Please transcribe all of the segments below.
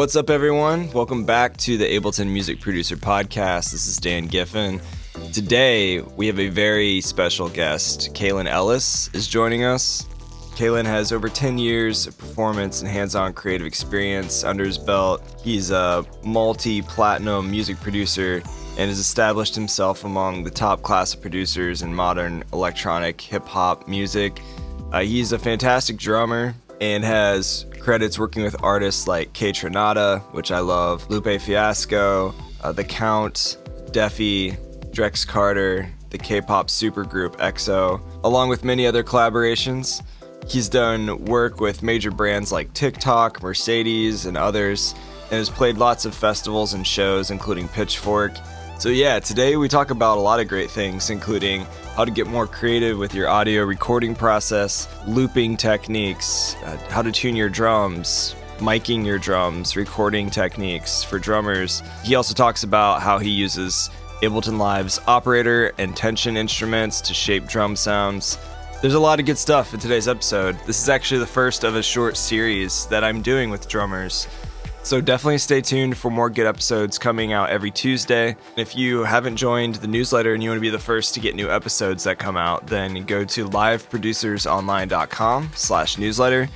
What's up, everyone? Welcome back to the Ableton Music Producer Podcast. This is Dan Giffen. Today, we have a very special guest. Kaelin Ellis is joining us. Kaelin has over 10 years of performance and hands-on creative experience under his belt. He's a multi-platinum music producer and has established himself among the top class of producers in modern electronic hip-hop music. He's a fantastic drummer and has credits working with artists like Kaytranada, which I love, Lupe Fiasco, the Kount, Deffie, Drex Carter, the K-pop supergroup EXO, along with many other collaborations. He's done work with major brands like Tik-Tok, Mercedes, and others, and has played lots of festivals and shows, including Pitchfork. So yeah, today we talk about a lot of great things, including how to get more creative with your audio recording process, looping techniques, how to tune your drums, miking your drums, recording techniques for drummers. He also talks about how he uses Ableton Live's operator and tension instruments to shape drum sounds. There's a lot of good stuff in today's episode. This is actually the first of a short series that I'm doing with drummers. So definitely stay tuned for more good episodes coming out every Tuesday. If you haven't joined the newsletter and you want to be the first to get new episodes that come out, then go to liveproducersonline.com/newsletter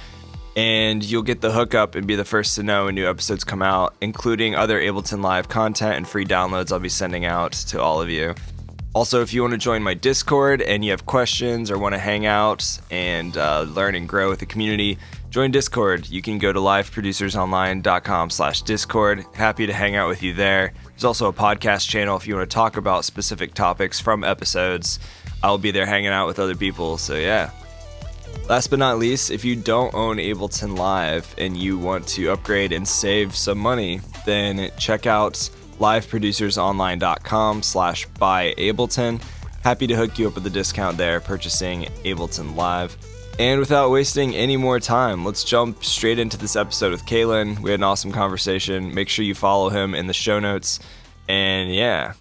and you'll get the hookup and be the first to know when new episodes come out, including other Ableton Live content and free downloads I'll be sending out to all of you. Also, if you want to join my Discord and you have questions or want to hang out and learn and grow with the community, join Discord. You can go to liveproducersonline.com/Discord. Happy to hang out with you there. There's also a podcast channel if you want to talk about specific topics from episodes. I'll be there hanging out with other people, so yeah. Last but not least, if you don't own Ableton Live and you want to upgrade and save some money, then check out liveproducersonline.com/buyableton. Happy to hook you up with a discount there purchasing Ableton Live. And without wasting any more time, let's jump straight into this episode with Kaelin. We had an awesome conversation. Make sure you follow him in the show notes. And yeah,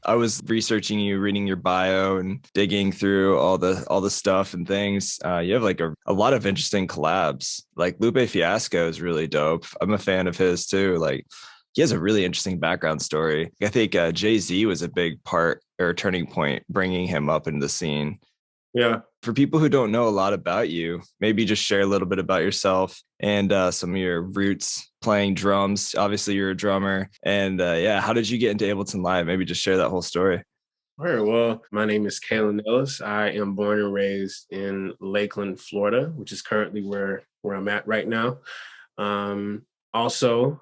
I was researching you, reading your bio and digging through all the stuff and things. You have like a lot of interesting collabs. Like Lupe Fiasco is really dope. I'm a fan of his too. Like he has a really interesting background story. I think Jay-Z was a big part or turning point, bringing him up into the scene. Yeah. For people who don't know a lot about you, maybe just share a little bit about yourself and some of your roots playing drums. Obviously, you're a drummer. And yeah, how did you get into Ableton Live? Maybe just share that whole story. All right. Well, my name is Kaelin Ellis. I am born and raised in Lakeland, Florida, which is currently where I'm at right now. Also,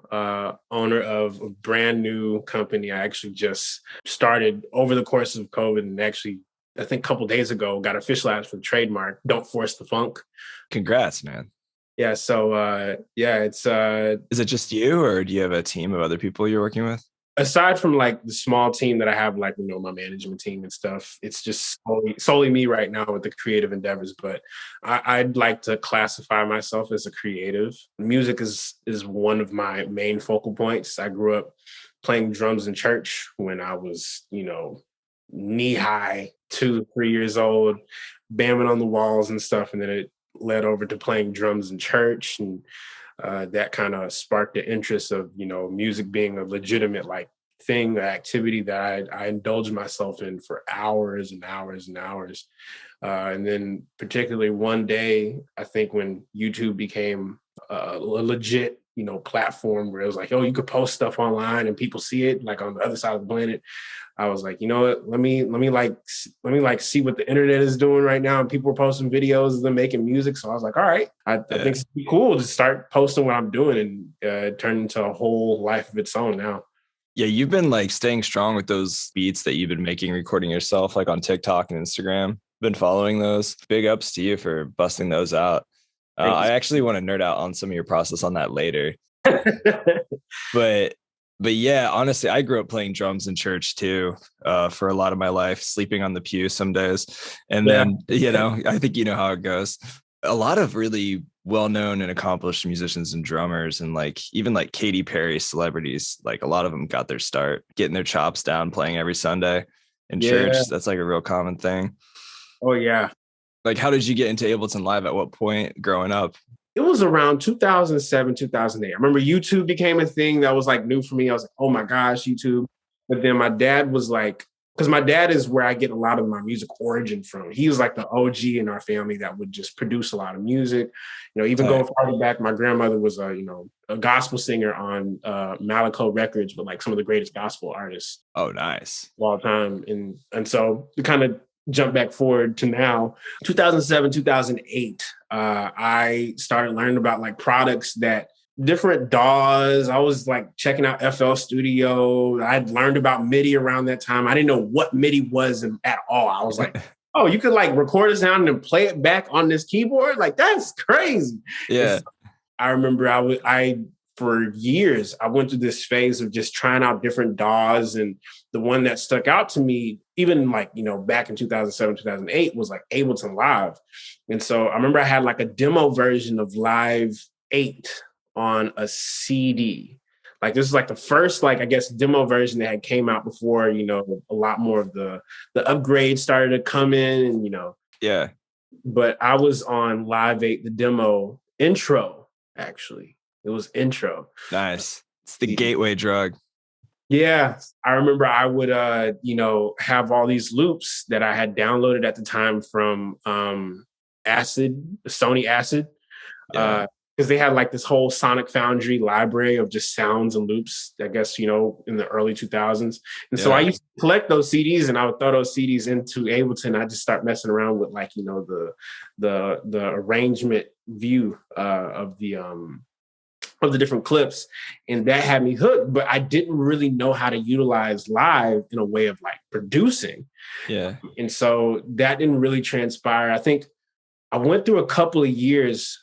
owner of a brand new company. I actually just started over the course of COVID and actually, I think a couple days ago, got officialized for the trademark, Don't Force the Funk. Congrats, man. Yeah. So, it's... Is it just you or do you have a team of other people you're working with? Aside from like the small team that I have, like, you know, my management team and stuff, it's just solely me right now with the creative endeavors. But I'd like to classify myself as a creative. Music is one of my main focal points. I grew up playing drums in church when I was, you know, knee high, 2-3 years old, bamming on the walls and stuff. And then it led over to playing drums in church. And that kind of sparked the interest of, you know, music being a legitimate like thing, activity that I indulged myself in for hours and hours and hours. And then particularly one day, I think when YouTube became a legit, you know, platform where it was like, oh, you could post stuff online and people see it like on the other side of the planet. I was like, you know what, let me see what the internet is doing right now. And people were posting videos of them making music. So I was like, all right, I think it's cool to start posting what I'm doing and turn into a whole life of its own now. Yeah, you've been like staying strong with those beats that you've been making, recording yourself like on TikTok and Instagram. Been following those. Big ups to you for busting those out. I actually want to nerd out on some of your process on that later. But yeah, honestly, I grew up playing drums in church too, for a lot of my life, sleeping on the pew some days. And then, you know, I think you know how it goes. A lot of really well-known and accomplished musicians and drummers and like even like Katy Perry celebrities, like a lot of them got their start getting their chops down, playing every Sunday in church. That's like a real common thing. Oh, yeah. Like, how did you get into Ableton Live? At what point growing up? It was around 2007, 2008. I remember YouTube became a thing that was like new for me. I was like, oh my gosh, YouTube. But then my dad was like, because my dad is where I get a lot of my music origin from. He was like the OG in our family that would just produce a lot of music. Even going farther back, my grandmother was a gospel singer on Malaco Records with like some of the greatest gospel artists. Oh, nice. Of all time. And so to kind of jump back forward to now, 2007, 2008, I started learning about like products that different DAWs. I was like checking out FL Studio. I'd learned about MIDI around that time. I didn't know what MIDI was at all. I was like, oh, you could like record a sound and play it back on this keyboard? Like, that's crazy. Yeah. So I remember for years, I went through this phase of just trying out different DAWs. And the one that stuck out to me, even like, back in 2007, 2008, was like Ableton Live. And so I remember I had like a demo version of Live 8 on a CD. Like this is like the first, like, I guess, demo version that had came out before, a lot more of the upgrades started to come in and, Yeah. But I was on Live 8, the demo intro, actually. It was intro. Nice. It's the gateway drug. Yeah. I remember I would, have all these loops that I had downloaded at the time from Sony Acid. Yeah. Because they had like this whole Sonic Foundry library of just sounds and loops, I guess, in the early 2000s. And so I used to collect those CDs and I would throw those CDs into Ableton. I just start messing around with like, the arrangement view of the different clips. And that had me hooked, but I didn't really know how to utilize Live in a way of like producing. Yeah. And so that didn't really transpire. I think I went through a couple of years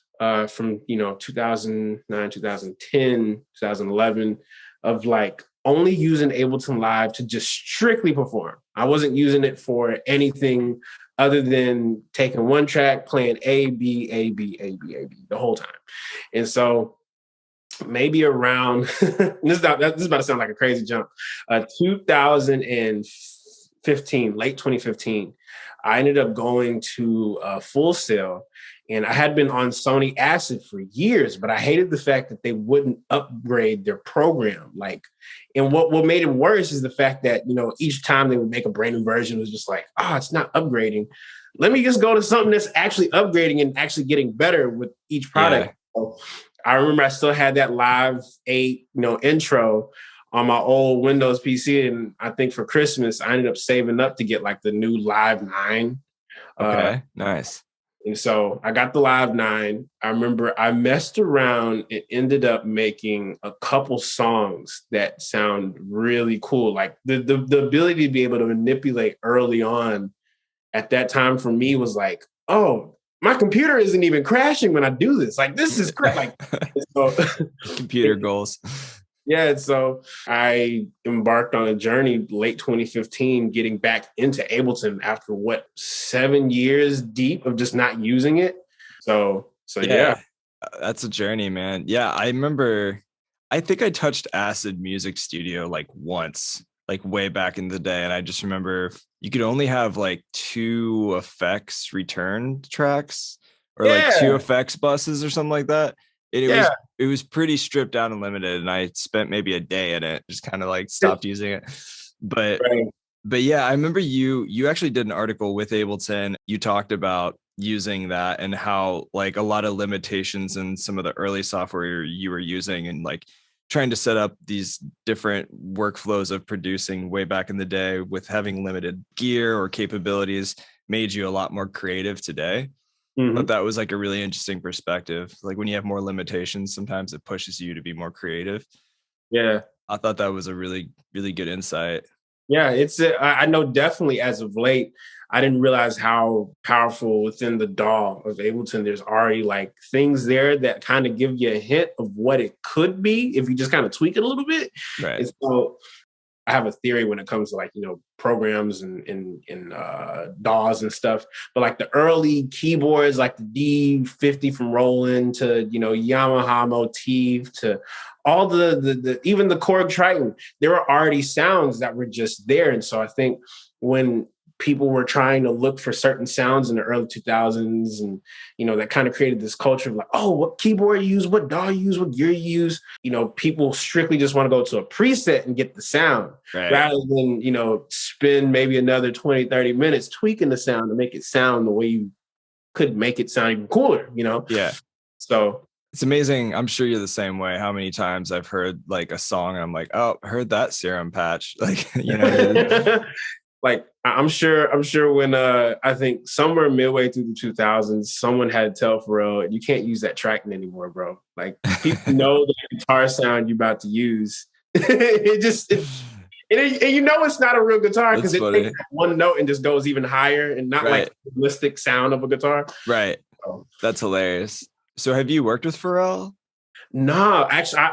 from 2009, 2010, 2011 of like only using Ableton Live to just strictly perform. I wasn't using it for anything other than taking one track, playing A, B, A, B, A, B, A, B the whole time. And so maybe around, this is about to sound like a crazy jump, 2015, late 2015, I ended up going to Full Sail. And I had been on Sony Acid for years, but I hated the fact that they wouldn't upgrade their program. Like, and what made it worse is the fact that, each time they would make a brand new version, it was just like, it's not upgrading. Let me just go to something that's actually upgrading and actually getting better with each product. Yeah. So I remember I still had that Live 8, intro on my old Windows PC. And I think for Christmas, I ended up saving up to get like the new Live 9. Okay, nice. And so I got the Live 9. I remember I messed around and ended up making a couple songs that sound really cool. Like the ability to be able to manipulate early on at that time for me was like, oh, my computer isn't even crashing when I do this. Like, this is great. Like, so, computer goals. Yeah, so I embarked on a journey late 2015, getting back into Ableton after 7 years deep of just not using it. So yeah. That's a journey, man. Yeah, I remember, I think I touched Acid Music Studio like once, like way back in the day. And I just remember you could only have like 2 effects return tracks or like 2 effects buses or something like that. And it was pretty stripped down and limited, and I spent maybe a day in it, just kind of like stopped using it. But yeah, I remember you actually did an article with Ableton. You talked about using that and how like a lot of limitations in some of the early software you were using and like trying to set up these different workflows of producing way back in the day with having limited gear or capabilities made you a lot more creative today. But that was like a really interesting perspective. Like when you have more limitations, sometimes it pushes you to be more creative. Yeah. I thought that was a really, really good insight. Yeah, I know definitely as of late, I didn't realize how powerful within the DAW of Ableton, there's already like things there that kind of give you a hint of what it could be if you just kind of tweak it a little bit. Right. And so I have a theory when it comes to like, programs and DAWs and stuff, but like the early keyboards, like the D50 from Roland to, Yamaha Motif to all the even the Korg Triton, there were already sounds that were just there. And so I think when people were trying to look for certain sounds in the early 2000s. And, that kind of created this culture of like, oh, what keyboard you use, what DAW you use, what gear you use. People strictly just want to go to a preset and get the sound rather than, spend maybe another 20, 30 minutes tweaking the sound to make it sound the way you could make it sound even cooler, Yeah. So it's amazing. I'm sure you're the same way. How many times I've heard like a song and I'm like, oh, I heard that serum patch. Like, like I'm sure when I think somewhere midway through the 2000s, someone had to tell Pharrell, you can't use that tracking anymore, bro. Like people know the guitar sound you're about to use. It's not a real guitar because it takes one note and just goes even higher and not like the realistic sound of a guitar. Right. So. That's hilarious. So have you worked with Pharrell? No, actually,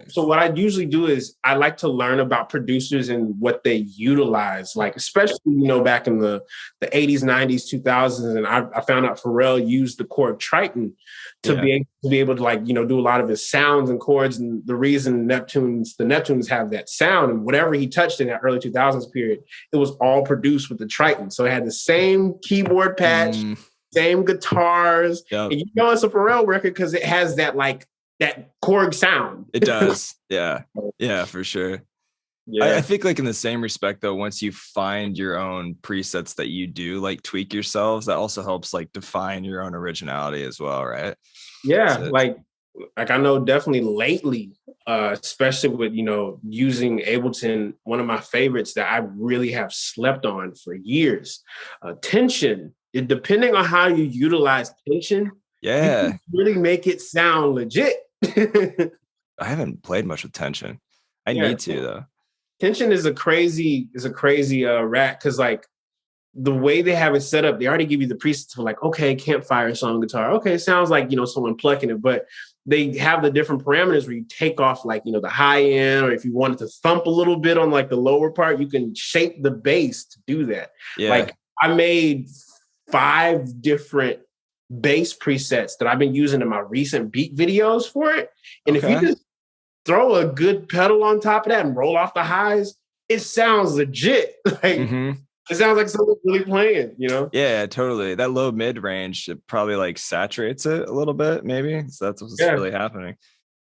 so what I usually do is I like to learn about producers and what they utilize, like especially, back in the 80s, 90s, 2000s. And I found out Pharrell used the chord Triton to be able to like, do a lot of his sounds and chords. And the reason the Neptunes have that sound and whatever he touched in that early 2000s period, it was all produced with the Triton. So it had the same keyboard patch, same guitars. Yep. And it's a Pharrell record because it has that like, that Korg sound. It does. Yeah. Yeah, for sure. Yeah. I think like in the same respect though, once you find your own presets that you do like tweak yourselves, that also helps like define your own originality as well, right? Yeah. So, like I know definitely lately, especially with, using Ableton, one of my favorites that I really have slept on for years, tension. Depending on how you utilize tension, you can really make it sound legit. I haven't played much with tension. I need to though. Tension is a crazy rack because like the way they have it set up, they already give you the presets for like, okay, campfire song guitar. Okay, sounds like someone plucking it, but they have the different parameters where you take off like the high end, or if you wanted to thump a little bit on like the lower part, you can shape the bass to do that. Yeah. Like I made 5 different bass presets that I've been using in my recent beat videos for it. And if you just throw a good pedal on top of that and roll off the highs, it sounds legit. Like it sounds like someone's really playing, Yeah, totally. That low mid range, it probably like saturates it a little bit, maybe. So that's what's really happening.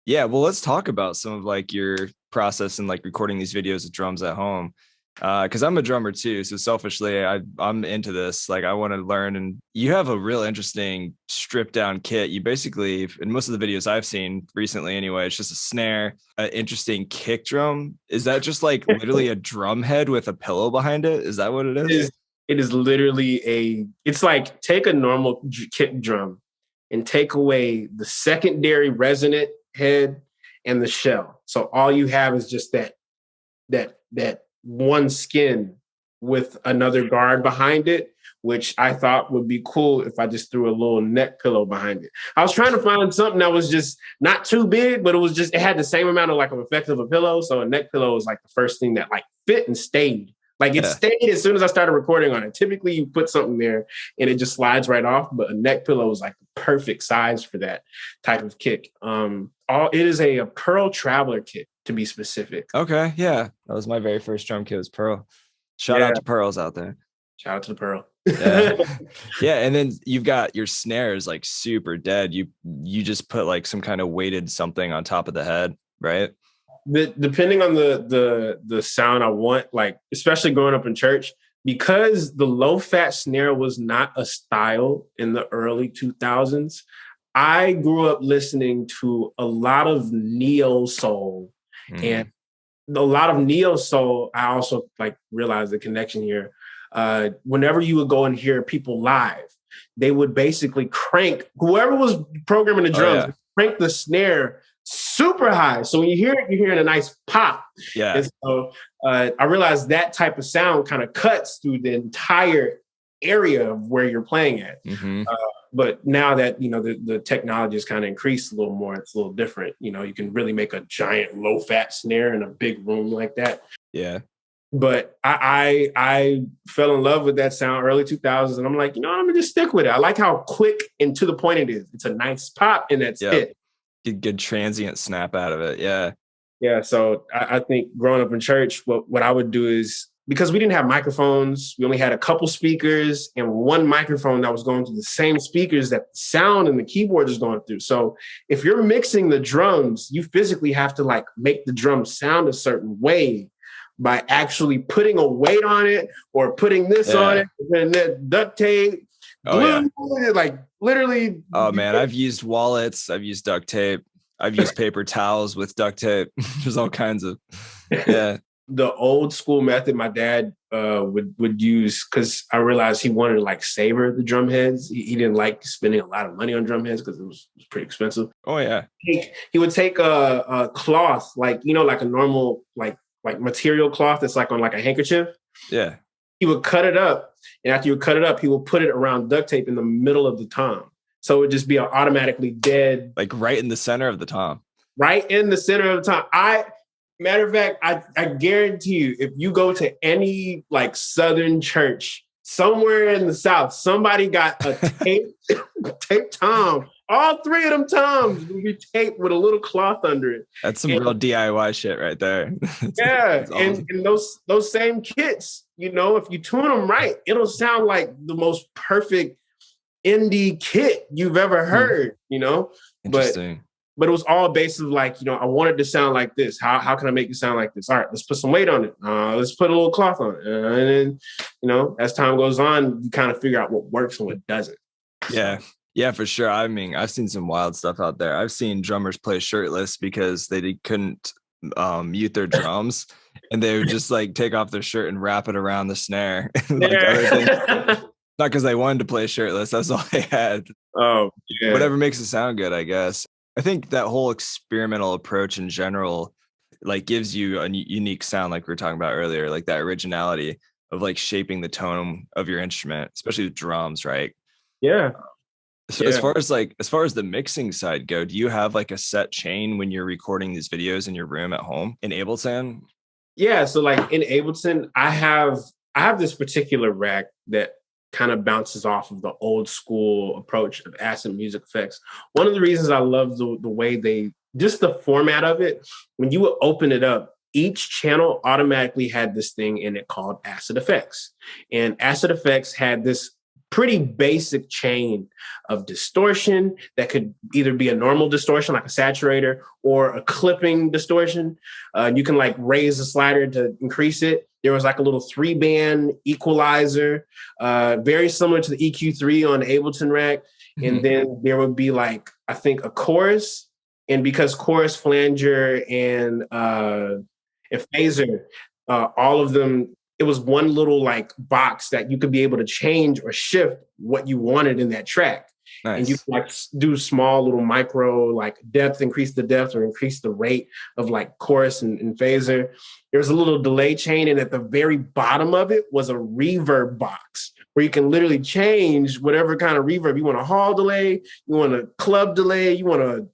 Yeah, well, let's talk about some of like your process and like recording these videos of drums at home. Because I'm a drummer too, so selfishly I'm into this. Like I want to learn, and you have a real interesting stripped down kit. You basically, in most of the videos I've seen recently anyway, it's just a snare, an interesting kick drum. Is that just like literally a drum head with a pillow behind it? Is that what it is? It is literally it's like take a normal kick drum and take away the secondary resonant head and the shell. So all you have is just that one skin with another guard behind it, which I thought would be cool if I just threw a little neck pillow behind it. I was trying to find something that was just not too big, but it had the same amount of like of effect of a pillow. So a neck pillow was like the first thing that like fit and stayed. Like it stayed as soon as I started recording on it. Typically you put something there and it just slides right off, but a neck pillow was like the perfect size for that type of kick. It is a Pearl Traveler kit, to be specific. Okay, yeah. That was my very first drum kit, was Pearl. Shout out to Pearls out there. Shout out to the Pearl. Yeah, and then you've got your snares like super dead. You just put like some kind of weighted something on top of the head, right? Depending on the sound I want, like especially growing up in church, because the low-fat snare was not a style in the early 2000s, I grew up listening to a lot of neo soul, and a lot of neo soul. I also like realized the connection here. Whenever you would go and hear people live, they would basically crank whoever was programming the drums, crank the snare super high. So when you hear it, you're hearing a nice pop. Yeah. And so I realized that type of sound kind of cuts through the entire area of where you're playing at. But now that, the technology has kind of increased a little more, it's a little different. You can really make a giant low fat snare in a big room like that. Yeah. But I fell in love with that sound early 2000s. And I'm like, I'm going to just stick with it. I like how quick and to the point it is. It's a nice pop and that's it. Good transient snap out of it. Yeah. Yeah. So I think growing up in church, what I would do is because we didn't have microphones, we only had a couple speakers and one microphone that was going through the same speakers that the sound and the keyboard is going through. So if you're mixing the drums, you physically have to like make the drums sound a certain way by actually putting a weight on it or putting this on it and then duct tape, glue, like literally. Oh man, I've used wallets, I've used duct tape, I've used paper towels with duct tape. There's all kinds of, The old school method my dad would use, because I realized he wanted to like savor the drum heads. He didn't like spending a lot of money on drum heads because it was pretty expensive. Oh yeah. He would take a cloth, like, you know, like a normal like material cloth that's like on like a handkerchief. Yeah. He would cut it up, and after you would cut it up, he would put it around duct tape in the middle of the tom. So it would just be automatically dead. Like right in the center of the tom. Right in the center of the tom. Matter of fact, I guarantee you, if you go to any like Southern church somewhere in the South, somebody got a taped tom. All three of them toms will be taped with a little cloth under it. That's some real DIY shit right there. That's awesome. And those same kits, you know, if you tune them right, it'll sound like the most perfect indie kit you've ever heard, you know? Interesting. But it was all based of like, you know, I wanted to sound like this. How can I make it sound like this? All right, let's put some weight on it. Let's put a little cloth on it. And then, you know, as time goes on, you kind of figure out what works and what doesn't. Yeah, for sure. I mean, I've seen some wild stuff out there. I've seen drummers play shirtless because they couldn't mute their drums, and they would just like take off their shirt and wrap it around the snare. Not because they wanted to play shirtless. That's all they had. Oh, yeah. Whatever makes it sound good, I guess. I think that whole experimental approach in general, like, gives you a unique sound, like we were talking about earlier, like that originality of like shaping the tone of your instrument, especially with drums, right? Yeah. So as far as the mixing side go, do you have like a set chain when you're recording these videos in your room at home in Ableton? Yeah. So like in Ableton, I have this particular rack that kind of bounces off of the old school approach of acid music effects. One of the reasons I love the way just the format of it, when you would open it up, each channel automatically had this thing in it called acid effects. And acid effects had this pretty basic chain of distortion that could either be a normal distortion like a saturator or a clipping distortion. You can like raise the slider to increase it. There was like a little 3-band equalizer, very similar to the EQ3 on the Ableton rack. Mm-hmm. And then there would be like, I think, a chorus. And because chorus, flanger, and phaser, all of them, it was one little like box that you could be able to change or shift what you wanted in that track. Nice. And you can like do small little micro like depth, increase the depth or increase the rate of like chorus and phaser. There's a little delay chain, and at the very bottom of it was a reverb box where you can literally change whatever kind of reverb. You want a hall delay, you want a club delay, you want a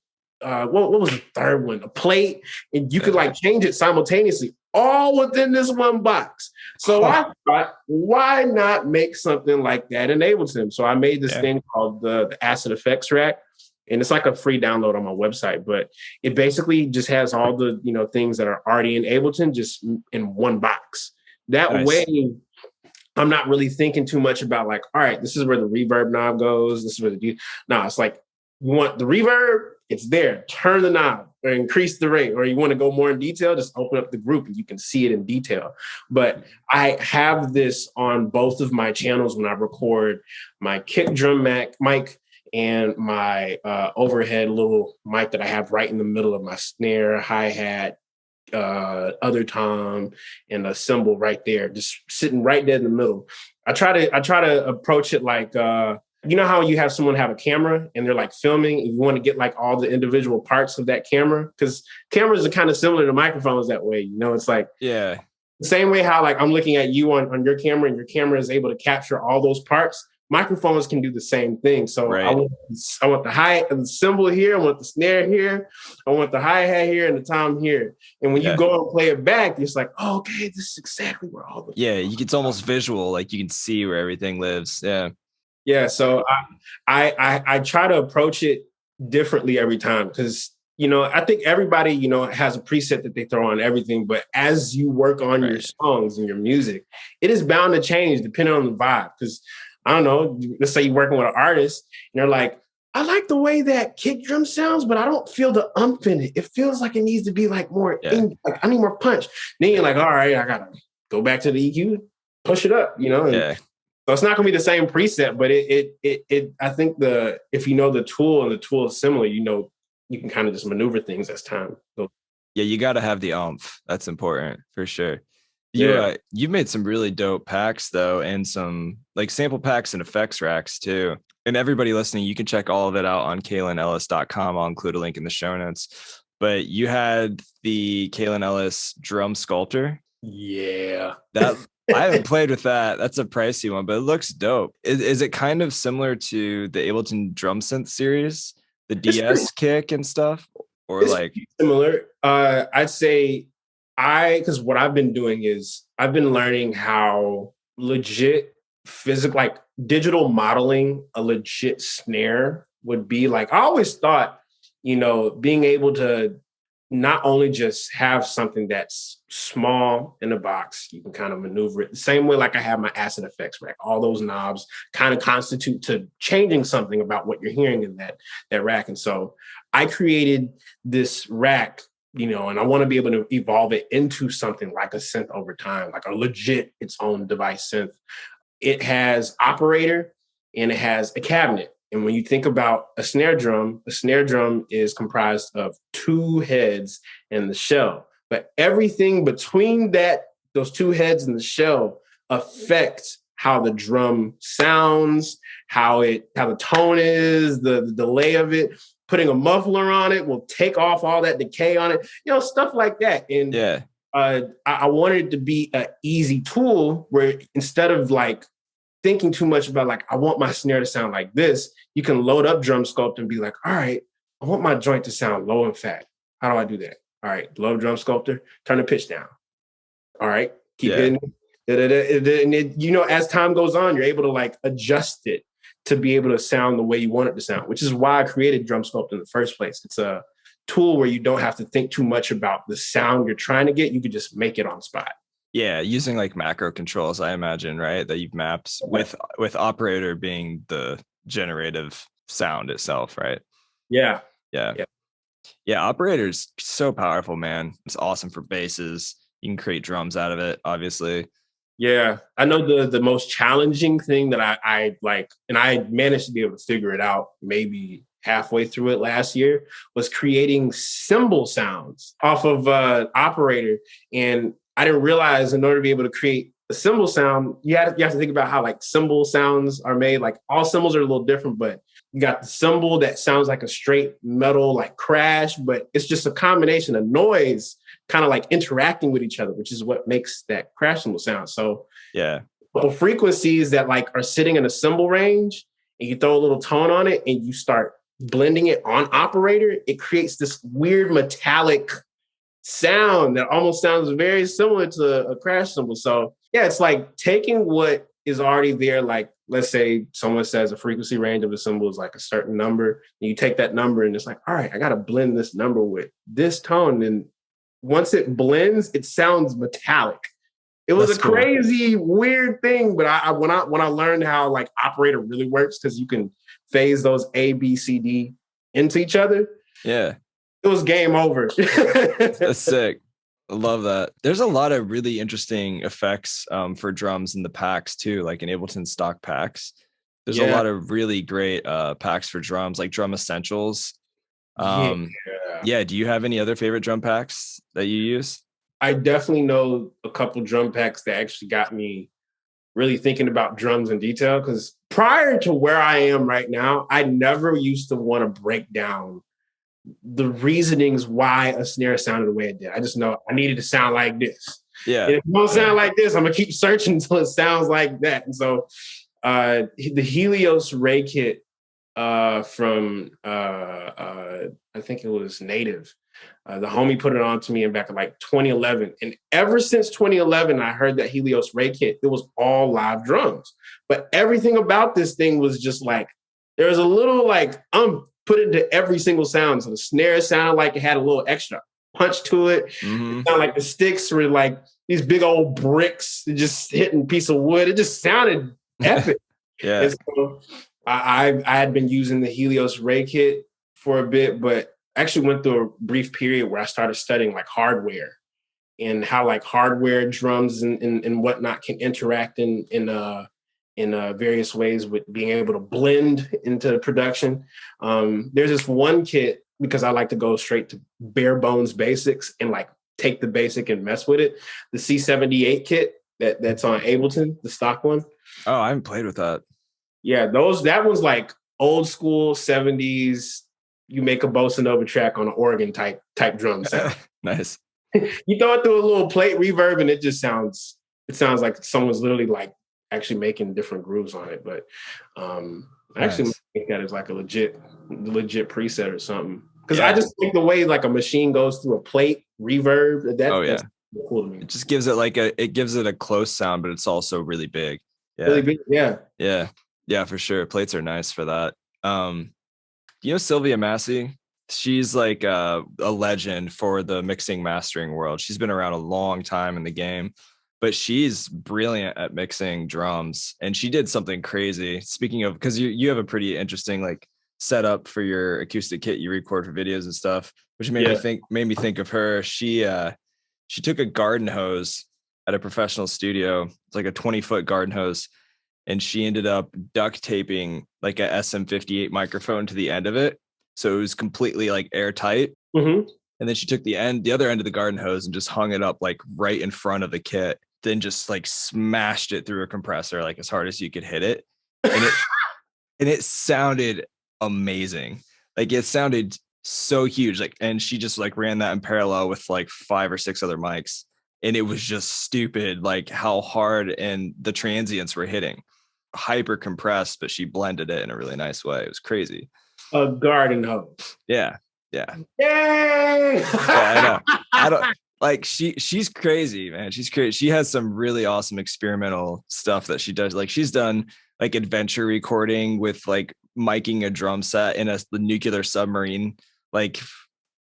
what was the third one? A plate, and you could like change it simultaneously, all within this one box. So I thought, why not make something like that in Ableton? So I made this thing called the Acid Effects Rack, and it's like a free download on my website. But it basically just has all the things that are already in Ableton just in one box. That way, I'm not really thinking too much about like, all right, this is where the reverb knob goes. This is where it's like, you want the reverb, it's there. Turn the knob or increase the rate, or you want to go more in detail, just open up the group and you can see it in detail. But I have this on both of my channels when I record my kick drum mic and my overhead little mic that I have right in the middle of my snare, hi-hat, other tom, and a cymbal right there, just sitting right there in the middle. I try to approach it like you know how you have someone have a camera and they're like filming and you want to get like all the individual parts of that camera, because cameras are kind of similar to microphones that way. It's like the same way how like I'm looking at you on your camera and your camera is able to capture all those parts. Microphones can do the same thing. So I want the hi-hat and the cymbal here. I want the snare here. I want the hi-hat here and the tom here. And when you go and play it back, it's like, oh, okay, this is exactly where all the it's almost visual. Like you can see where everything lives. Yeah, so I try to approach it differently every time, because I think everybody, has a preset that they throw on everything. But as you work on your songs and your music, it is bound to change depending on the vibe. Because I don't know, let's say you're working with an artist and they're like, I like the way that kick drum sounds, but I don't feel the in it. It feels like it needs to be like more, like I need more punch. Then you're like, all right, I gotta go back to the EQ, push it up, And so it's not gonna be the same preset, but I think if you know the tool and the tool is similar, you can kind of just maneuver things as time goes. Yeah, you got to have the oomph. That's important for sure. You've made some really dope packs though, and some like sample packs and effects racks too. And everybody listening, you can check all of it out on KaylinEllis.com. I'll include a link in the show notes. But you had the Kaelin Ellis drum sculptor. Yeah. That I haven't played with that. That's a pricey one, but it looks dope. Is it kind of similar to the Ableton drum synth series, the DS kick and stuff? Or it's like similar? I'd say because what I've been doing is I've been learning how legit physical, like digital modeling a legit snare would be. Like I always thought, being able to not only just have something that's small in a box, you can kind of maneuver it the same way like I have my acid effects rack. All those knobs kind of constitute to changing something about what you're hearing in that rack. And so I created this rack, and I want to be able to evolve it into something like a synth over time, like a legit its own device synth. It has operator and it has a cabinet. And when you think about a snare drum is comprised of two heads and the shell. But everything between those two heads and the shell affects how the drum sounds, how the tone is, the delay of it. Putting a muffler on it will take off all that decay on it, stuff like that. And I wanted it to be an easy tool where instead of like thinking too much about like, I want my snare to sound like this, you can load up Drum Sculpt and be like, all right, I want my joint to sound low and fat. How do I do that? All right, load Drum Sculptor, turn the pitch down. All right, keep hitting it. And as time goes on, you're able to like adjust it to be able to sound the way you want it to sound, which is why I created Drum Sculpt in the first place. It's a tool where you don't have to think too much about the sound you're trying to get. You could just make it on spot. Yeah, using like macro controls, I imagine, right? That you've mapped with operator being the generative sound itself, right? Yeah. Operator's so powerful, man. It's awesome for basses. You can create drums out of it, obviously. Yeah, I know the most challenging thing that I like, and I managed to be able to figure it out maybe halfway through it last year, was creating cymbal sounds off of operator. And I didn't realize in order to be able to create a cymbal sound, you have to think about how like cymbal sounds are made. Like all cymbals are a little different, but you got the cymbal that sounds like a straight metal like crash, but it's just a combination of noise kind of like interacting with each other, which is what makes that crash cymbal sound. So yeah, couple frequencies that like are sitting in a cymbal range, and you throw a little tone on it and you start blending it on operator, it creates this weird metallic sound that almost sounds very similar to a crash cymbal. So yeah, it's like taking what is already there. Like, let's say someone says a frequency range of a cymbal is like a certain number, and you take that number and it's like, all right, I got to blend this number with this tone. And once it blends, it sounds metallic. It was That's a crazy, weird thing. But when I learned how like operator really works, because you can phase those A, B, C, D into each other. Yeah. It was game over. That's sick. I love that. There's a lot of really interesting effects for drums in the packs too, like in Ableton stock packs. There's a lot of really great packs for drums, like Drum Essentials. Do you have any other favorite drum packs that you use? I definitely know a couple drum packs that actually got me really thinking about drums in detail, because prior to where I am right now, I never used to want to break down the reasonings why a snare sounded the way it did. I just know I needed to sound like this. Yeah. And if it don't sound like this, I'm going to keep searching until it sounds like that. And so the Helios Ray kit from, I think it was Native. The homie put it on to me in back in like 2011. And ever since 2011, I heard that Helios Ray kit, it was all live drums. But everything about this thing was just like There was a little like put into every single sound. So the snare sounded like it had a little extra punch to it. Mm-hmm. It sounded like the sticks were like these big old bricks just hitting a piece of wood. It just sounded epic. Yeah. And so I had been using the Helios Ray kit for a bit, but actually went through a brief period where I started studying like hardware and how like hardware drums and whatnot can interact in various ways with being able to blend into production. There's this one kit, because I like to go straight to bare bones basics and like take the basic and mess with it. The C78 kit that's on Ableton, the stock one. Oh, I haven't played with that. Yeah, that was like old school 70s. You make a bossa nova track on an organ type drum sound. Nice. You throw it through a little plate reverb and it sounds like someone's literally like actually making different grooves on it. But I actually think that is like a legit preset or something. Because I just think the way like a machine goes through a plate reverb, that's cool to me. It just gives it a close sound, but it's also really big. Yeah. Really big, yeah. Yeah. Yeah, for sure. Plates are nice for that. You know Sylvia Massey? She's like a legend for the mixing mastering world. She's been around a long time in the game, but she's brilliant at mixing drums. And she did something crazy. Speaking of, because you have a pretty interesting like setup for your acoustic kit you record for videos and stuff, which made me think of her. She took a garden hose at a professional studio. It's like a 20-foot garden hose. And she ended up duct taping like a SM58 microphone to the end of it. So it was completely like airtight. Mm-hmm. And then she took the other end of the garden hose and just hung it up like right in front of the kit. Then just like smashed it through a compressor like as hard as you could hit it. And it sounded amazing. Like it sounded so huge. Like, and she just like ran that in parallel with like 5 or 6 other mics. And it was just stupid, like how hard and the transients were hitting. Hyper compressed, but she blended it in a really nice way. It was crazy. A garden hose. Yeah. Yay! Yeah, I don't like she's crazy, man. She's crazy. She has some really awesome experimental stuff that she does. Like she's done like adventure recording with like miking a drum set in the nuclear submarine. Like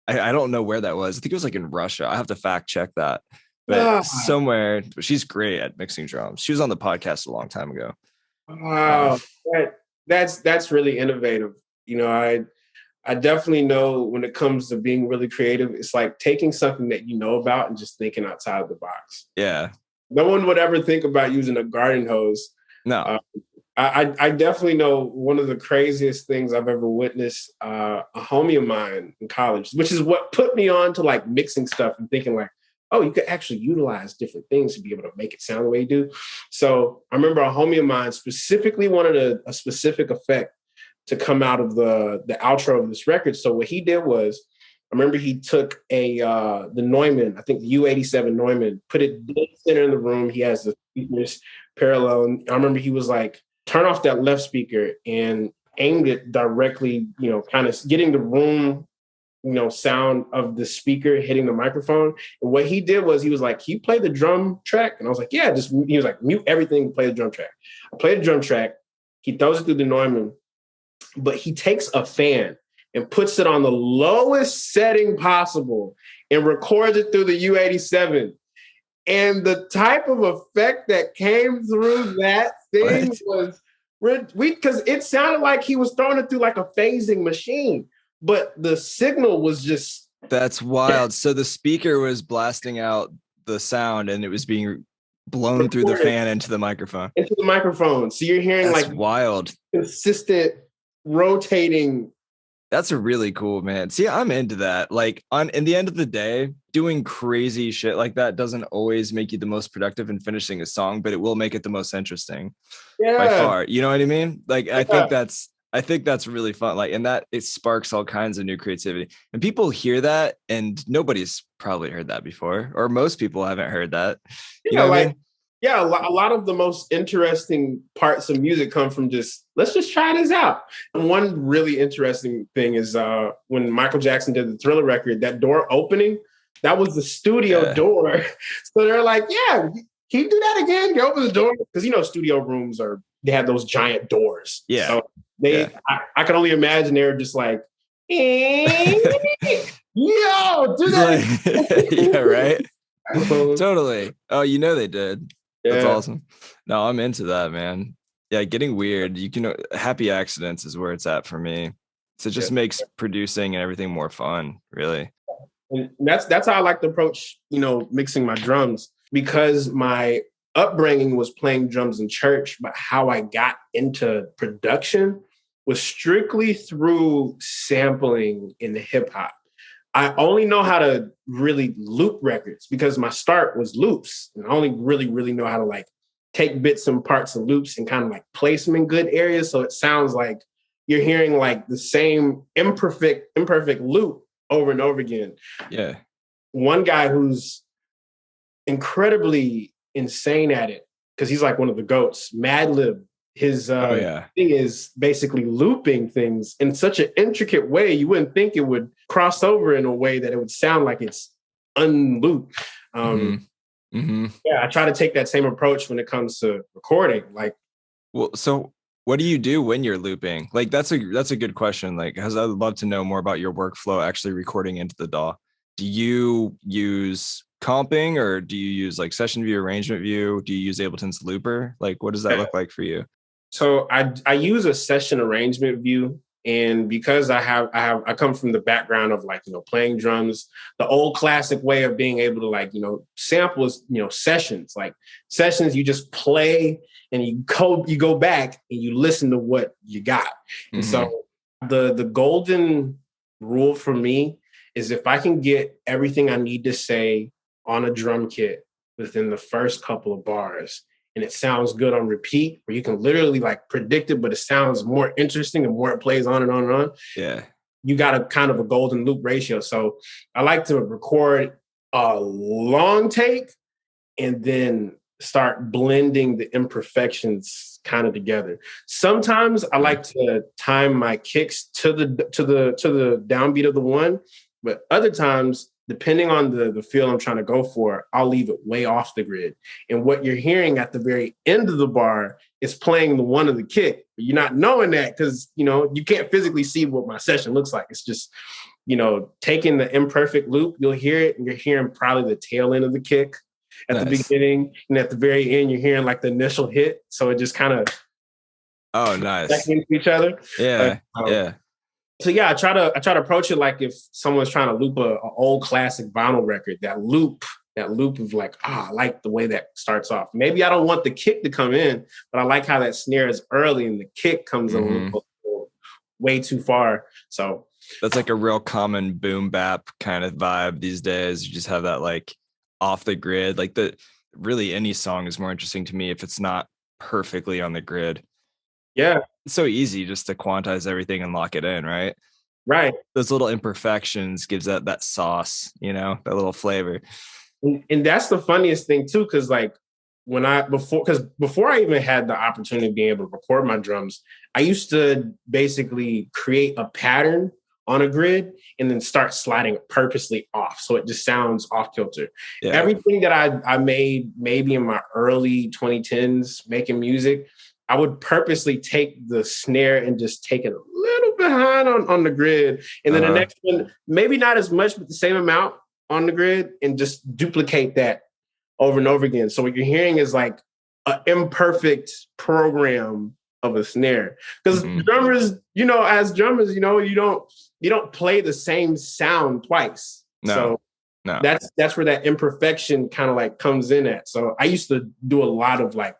I don't know where that was. I think it was like in Russia. I have to fact check that. But somewhere, she's great at mixing drums. She was on the podcast a long time ago. Wow, that's really innovative. You know, I definitely know when it comes to being really creative, it's like taking something that you know about and just thinking outside of the box. Yeah. No one would ever think about using a garden hose. No. I definitely know one of the craziest things I've ever witnessed. A homie of mine in college, which is what put me on to like mixing stuff and thinking like, oh, you could actually utilize different things to be able to make it sound the way you do. So I remember a homie of mine specifically wanted a specific effect to come out of the outro of this record. So what he did was, I remember he took the Neumann, I think the U87 Neumann, put it dead center in the room. He has the speakers parallel. And I remember he was like, turn off that left speaker and aimed it directly, you know, kind of getting the room, you know, sound of the speaker hitting the microphone. And what he did was he was like, can you play the drum track? And I was like, yeah, he was like, mute everything, play the drum track. I played the drum track. He throws it through the Neumann, but he takes a fan and puts it on the lowest setting possible and records it through the U87. And the type of effect that came through that thing was, because it sounded like he was throwing it through like a phasing machine. But the signal was just... That's wild. So the speaker was blasting out the sound and it was being blown through the fan into the microphone. Into the microphone. So you're hearing that's like wild, consistent rotating. That's a really cool, man. See, I'm into that. Like in the end of the day, doing crazy shit like that doesn't always make you the most productive in finishing a song, but it will make it the most interesting by far. You know what I mean? Like, I think that's really fun. Like, and that it sparks all kinds of new creativity. And people hear that, and nobody's probably heard that before, or most people haven't heard that. You know what I mean? Yeah, a lot of the most interesting parts of music come from let's just try this out. And one really interesting thing is when Michael Jackson did the Thriller record, that door opening, that was the studio door. So they're like, yeah, can you do that again? Can you open the door? Because, you know, studio rooms they have those giant doors. Yeah. So They, I can only imagine they're just like, yo, do that. Yeah, right. Totally. Oh, you know they did. That's awesome. No, I'm into that, man. Yeah, getting weird. You can happy accidents is where it's at for me. So it just makes producing and everything more fun, really. And that's how I like to approach, mixing my drums, because my upbringing was playing drums in church, but how I got into production was strictly through sampling in the hip hop. I only know how to really loop records because my start was loops. And I only really know how to like take bits and parts of loops and kind of like place them in good areas. So it sounds like you're hearing like the same imperfect loop over and over again. Yeah. One guy who's incredibly insane at it, because he's like one of the GOATs, Madlib. His thing is basically looping things in such an intricate way, you wouldn't think it would cross over in a way that it would sound like it's unlooped. Yeah, I try to take that same approach when it comes to recording. Like, well, so what do you do when you're looping? Like, that's a good question. Like, because I'd love to know more about your workflow actually recording into the DAW. Do you use comping, or do you use like session view, arrangement view? Do you use Ableton's looper? Like, what does that look like for you? So I use a session arrangement view, and because I come from the background of like, playing drums, the old classic way of being able to like, sample is, sessions. Like sessions, you just play and you go back and you listen to what you got. And so the golden rule for me is if I can get everything I need to say on a drum kit within the first couple of bars, and it sounds good on repeat, where you can literally like predict it, but it sounds more interesting the more it plays on and on and on. Yeah. You got a kind of a golden loop ratio. So I like to record a long take and then start blending the imperfections kind of together. Sometimes I like to time my kicks to the downbeat of the one, but other times, depending on the feel I'm trying to go for, I'll leave it way off the grid. And what you're hearing at the very end of the bar is playing the one of the kick. You're not knowing that because, you can't physically see what my session looks like. It's just, taking the imperfect loop, you'll hear it, and you're hearing probably the tail end of the kick at the beginning. And at the very end, you're hearing like the initial hit. So it just kind of nice into each other. Yeah. So yeah, I try to approach it like if someone's trying to loop a old classic vinyl record, that loop of like, I like the way that starts off. Maybe I don't want the kick to come in, but I like how that snare is early and the kick comes a little way too far. So that's like a real common boom bap kind of vibe these days. You just have that like off the grid, like really any song is more interesting to me if it's not perfectly on the grid. Yeah. It's so easy just to quantize everything and lock it in, right? Right. Those little imperfections gives that sauce, that little flavor. And that's the funniest thing too, because like before I even had the opportunity of being able to record my drums, I used to basically create a pattern on a grid and then start sliding it purposely off. So it just sounds off kilter. Yeah. Everything that I made maybe in my early 2010s making music, I would purposely take the snare and just take it a little behind on the grid. And then the next one, maybe not as much, but the same amount on the grid, and just duplicate that over and over again. So what you're hearing is like an imperfect program of a snare. Because drummers, as drummers, you don't play the same sound twice. No. That's where that imperfection kind of like comes in at. So I used to do a lot of like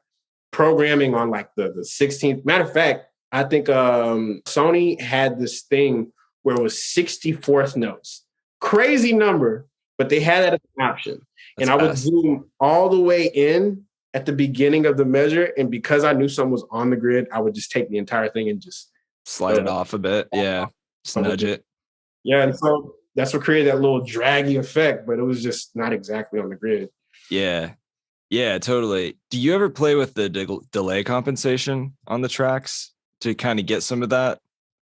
programming on like the 16th. Matter of fact, I think Sony had this thing where it was 64th notes. Crazy number, but they had that as an option. That's I would zoom all the way in at the beginning of the measure. And because I knew something was on the grid, I would just take the entire thing and just slide it off a bit. Yeah. Just nudge it. Yeah. And so that's what created that little draggy effect, but it was just not exactly on the grid. Yeah. Yeah, totally. Do you ever play with the delay compensation on the tracks to kind of get some of that?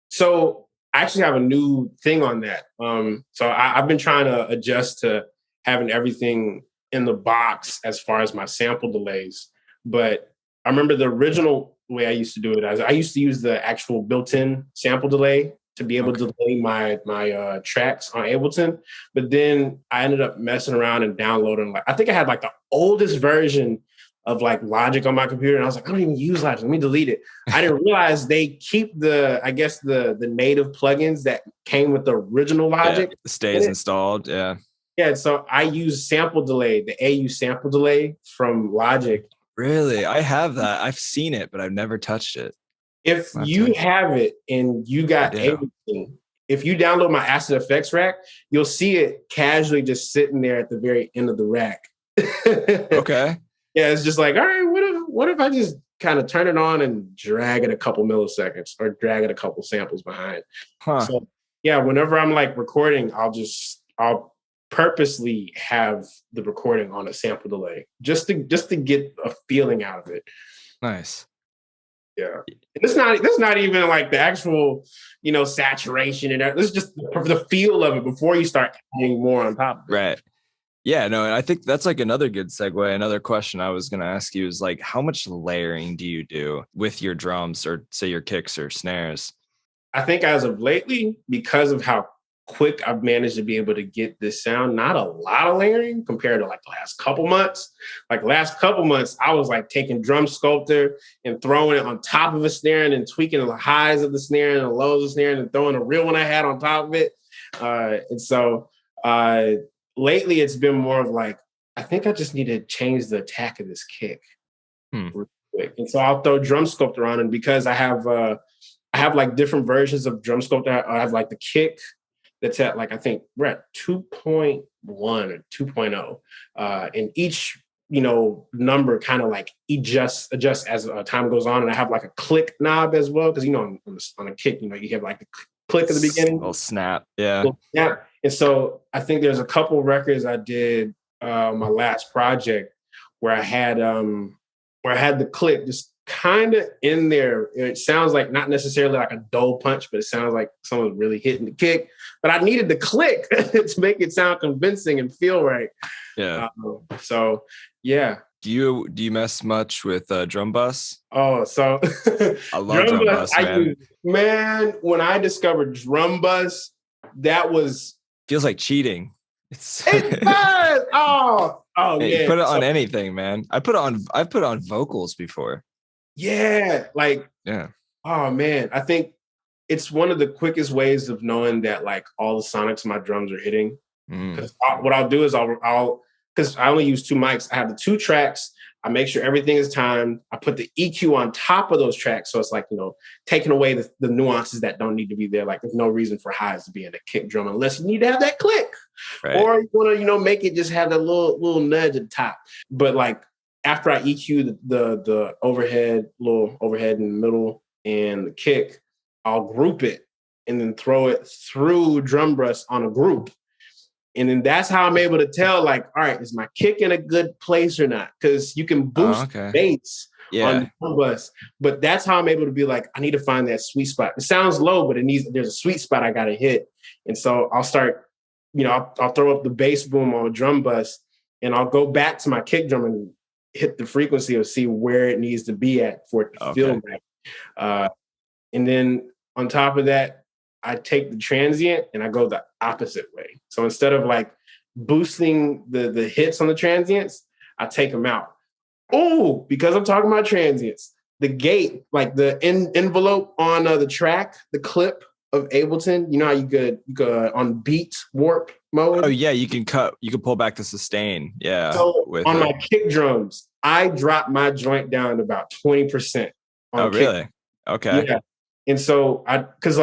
So I actually have a new thing on that. So I've been trying to adjust to having everything in the box as far as my sample delays. But I remember the original way I used to do it. I used to use the actual built-in sample delay to be able to delay my tracks on Ableton. But then I ended up messing around and downloading, like, I think I had like the oldest version of like Logic on my computer. And I was like, I don't even use Logic. Let me delete it. I didn't realize they keep the native plugins that came with the original Logic. Yeah, stays installed. Yeah. Yeah. So I use sample delay, the AU sample delay from Logic. Really? I have that. I've seen it, but I've never touched it. If you have it and you got everything, if you download my Acid Effects rack, you'll see it casually just sitting there at the very end of the rack. Okay. Yeah, it's just like, all right, what if I just kind of turn it on and drag it a couple milliseconds or drag it a couple samples behind? So yeah, whenever I'm like recording, I'll purposely have the recording on a sample delay just to get a feeling out of it. Nice. Yeah. It's not even like the actual, saturation and that. It's just the feel of it before you start adding more on top of it. Right. Yeah, no, and I think that's like another good segue. Another question I was going to ask you is like, how much layering do you do with your drums or say your kicks or snares? I think as of lately, because of how quick I've managed to be able to get this sound, not a lot of layering compared to like the last couple months. Like last couple months, I was like taking Drum Sculptor and throwing it on top of a snare and then tweaking the highs of the snare and the lows of the snare and then throwing a real one I had on top of it. And so lately it's been more of like, I think I just need to change the attack of this kick real quick. And so I'll throw Drum Sculptor on, and because I have like different versions of Drum Sculptor, I have like the kick that's at like, I think we're at 2.1 or 2.0. And each, number kind of like adjusts as time goes on. And I have like a click knob as well. Cause on a kick, you have like the click at the beginning. Little snap. Yeah. And so I think there's a couple records I did my last project where I had the click just kind of in there. It sounds like not necessarily like a dull punch, but it sounds like someone's really hitting the kick. But I needed the click to make it sound convincing and feel right. Yeah. So yeah. Do you mess much with drum bus? Oh, so I love drum bus, man. When I discovered drum bus, that was feels like cheating. It does. Oh hey, yeah. Put it on anything, man. I've put it on vocals before. Yeah, like yeah. Oh man, I think it's one of the quickest ways of knowing that like all the sonics my drums are hitting. Because what I'll do is I'll because I only use 2 mics. I have the 2 tracks. I make sure everything is timed. I put the EQ on top of those tracks. So it's like, taking away the nuances that don't need to be there. Like there's no reason for highs to be in a kick drum unless you need to have that click. Right. Or you want to, make it just have that little nudge at the top. But like after I EQ the overhead, little overhead in the middle and the kick, I'll group it and then throw it through drum bus on a group. And then that's how I'm able to tell, like, all right, is my kick in a good place or not? Because you can boost bass on the drum bus. But that's how I'm able to be like, I need to find that sweet spot. It sounds low, but there's a sweet spot I got to hit. And so I'll start, I'll throw up the bass boom on a drum bus and I'll go back to my kick drum and hit the frequency or see where it needs to be at for it to feel right. And then on top of that, I take the transient and I go the opposite way. So instead of like boosting the hits on the transients, I take them out. Oh, because I'm talking about transients, the gate, like the envelope on the track, the clip of Ableton, how you could on beat warp mode. Oh yeah, you can pull back the sustain. Yeah. So on my kick drums, I drop my joint down to about 20%. Oh, really? Okay. Yeah. And so because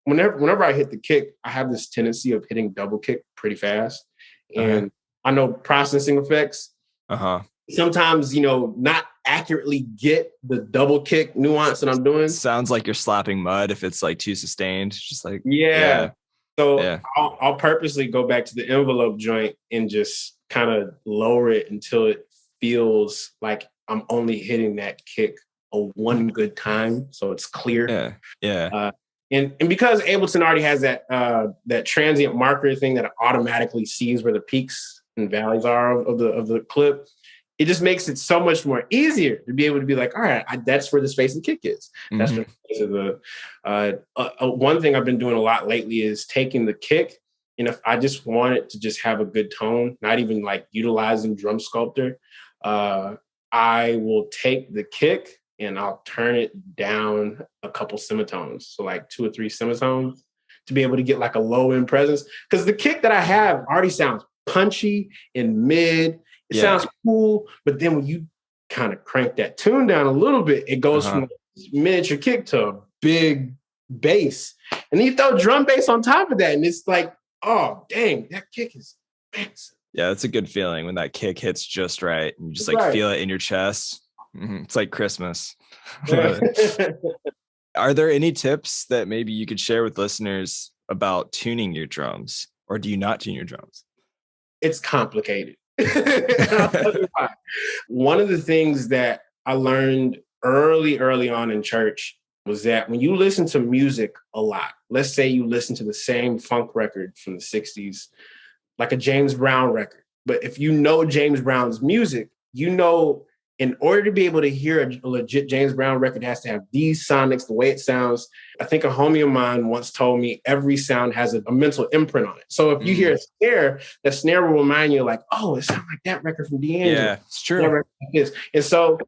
whenever I hit the kick, I have this tendency of hitting double kick pretty fast. And I know processing effects. Sometimes, not accurately get the double kick nuance that I'm doing. Sounds like you're slapping mud if it's like too sustained. Just like So I'll purposely go back to the envelope joint and just kind of lower it until it feels like I'm only hitting that kick one good time, so it's clear. And because Ableton already has that transient marker thing that automatically sees where the peaks and valleys are of the clip, it just makes it so much more easier to be able to be like, all right, that's where the space of the kick is. That's where the space of the, one thing I've been doing a lot lately is taking the kick. And if I just want it to just have a good tone, not even like utilizing Drum Sculptor, I will take the kick and I'll turn it down a couple semitones. So like 2 or 3 semitones to be able to get like a low end presence. Because the kick that I have already sounds punchy and mid. It sounds cool, but then when you kind of crank that tune down a little bit, it goes from a miniature kick to a big bass. And then you throw drum bass on top of that, and it's like, oh, dang, that kick is massive. Yeah, that's a good feeling when that kick hits just right and you just like feel it in your chest. It's like Christmas. Are there any tips that maybe you could share with listeners about tuning your drums, or do you not tune your drums? It's complicated. I'll tell you why. One of the things that I learned early on in church was that when you listen to music a lot, let's say you listen to the same funk record from the 60s, like a James Brown record. But if you know James Brown's music, you know, in order to be able to hear a legit James Brown record, it has to have these sonics, the way it sounds. I think a homie of mine once told me every sound has a mental imprint on it. So if you hear a snare, that snare will remind you like, oh, it sounds like that record from D'Angelo. Yeah, it's true. And so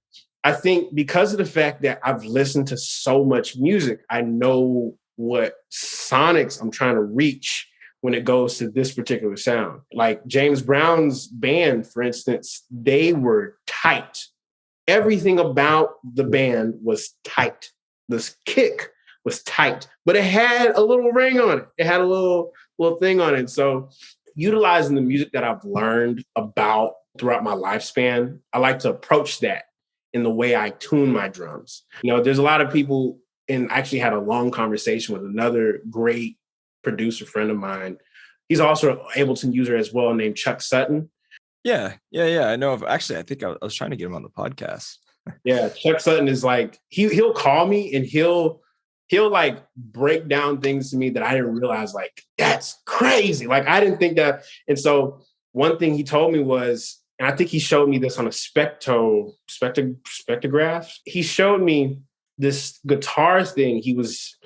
I think because of the fact that I've listened to so much music, I know what sonics I'm trying to reach when it goes to this particular sound. Like James Brown's band, for instance, they were tight. Everything about the band was tight. This kick was tight, but it had a little ring on it. It had a little thing on it. So utilizing the music that I've learned about throughout my lifespan, I like to approach that in the way I tune my drums. You know, there's a lot of people, and I actually had a long conversation with another great producer friend of mine. He's also an Ableton user as well, named Chuck Sutton. Yeah. I know of. Actually, I think I was trying to get him on the podcast. Yeah, Chuck Sutton is like, he'll call me and he'll like break down things to me that I didn't realize, like, that's crazy. Like, I didn't think that. And so one thing he told me was, and I think he showed me this on a spectrograph. He showed me this guitar thing he was,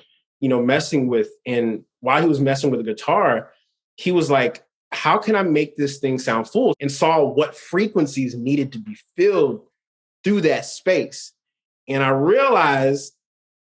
messing with. And while he was messing with the guitar, he was like, how can I make this thing sound full? And saw what frequencies needed to be filled through that space. And I realized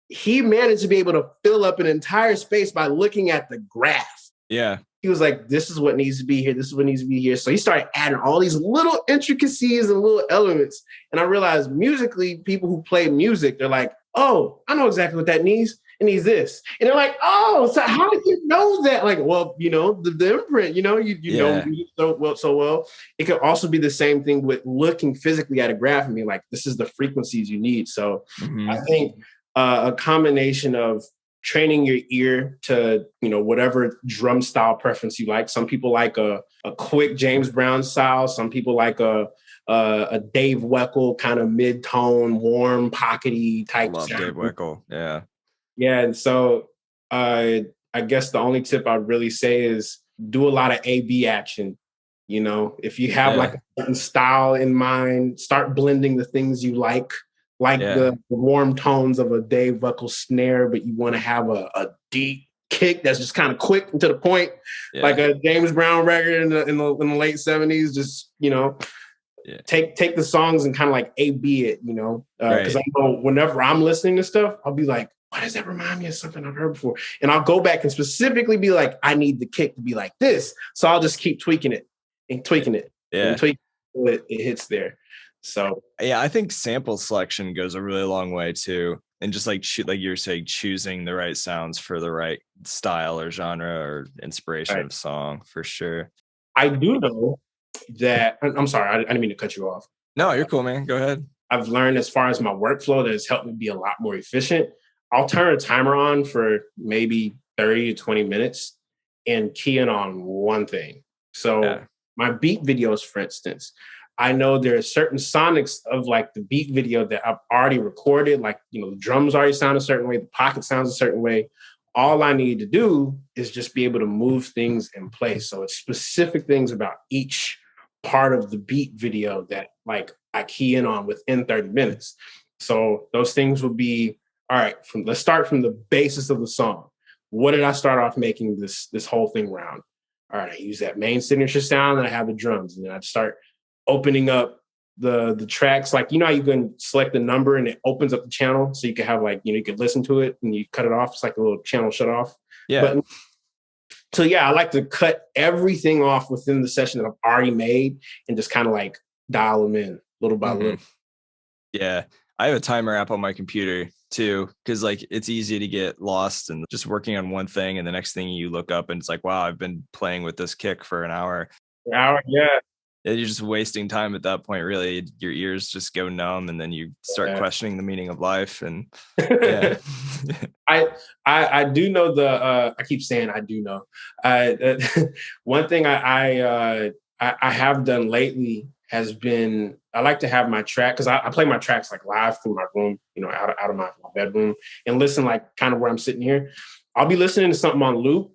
he managed to be able to fill up an entire space by looking at the graph. Yeah. He was like, this is what needs to be here. This is what needs to be here. So he started adding all these little intricacies and little elements. And I realized musically, people who play music, they're like, oh, I know exactly what that needs. It needs this. And they're like, oh, so how did you know that? Like, well, the imprint, you know music so well. It could also be the same thing with looking physically at a graph and being like, this is the frequencies you need. So I think a combination of training your ear to, whatever drum style preference you like. Some people like a quick James Brown style. Some people like a Dave Weckl kind of mid-tone, warm, pockety type love sound. Dave Weckl. Yeah. Yeah. And so I guess the only tip I'd really say is do a lot of A/B action. If you have like a certain style in mind, start blending the things you like the warm tones of a Dave Weckl snare, but you want to have a deep kick that's just kind of quick and to the point, like a James Brown record in the late 70s. Just take the songs and kind of like A/B it, because I know whenever I'm listening to stuff, I'll be like, why does that remind me of something I've heard before? And I'll go back and specifically be like, I need the kick to be like this. So I'll just keep tweaking it and tweaking it and tweaking it. It hits there. So yeah, I think sample selection goes a really long way too. And just like you're saying, choosing the right sounds for the right style or genre or inspiration of song, for sure. I do know that, I'm sorry, I didn't mean to cut you off. No, you're cool, man. Go ahead. I've learned as far as my workflow that has helped me be a lot more efficient. I'll turn a timer on for maybe 30 to 20 minutes and key in on one thing. So my beat videos, for instance, I know there are certain sonics of like the beat video that I've already recorded. Like, the drums already sound a certain way. The pocket sounds a certain way. All I need to do is just be able to move things in place. So it's specific things about each part of the beat video that like I key in on within 30 minutes. So those things would be, all right, let's start from the basis of the song. What did I start off making this whole thing round? All right, I use that main signature sound and I have the drums. And then I'd start opening up the tracks. Like, you know how you can select the number and it opens up the channel so you can have like, you could listen to it and you cut it off. It's like a little channel shut off. Yeah. But so yeah, I like to cut everything off within the session that I've already made and just kind of like dial them in little by little. Yeah. I have a timer app on my computer too, because like it's easy to get lost and just working on one thing. And the next thing you look up and it's like, wow, I've been playing with this kick for an hour. Yeah. You're just wasting time at that point. Really, your ears just go numb, and then you start questioning the meaning of life. And yeah, I do know I keep saying I do know. One thing I have done lately has been, I like to have my track, because I play my tracks like live through my room, out of my bedroom, and listen like kind of where I'm sitting here. I'll be listening to something on loop,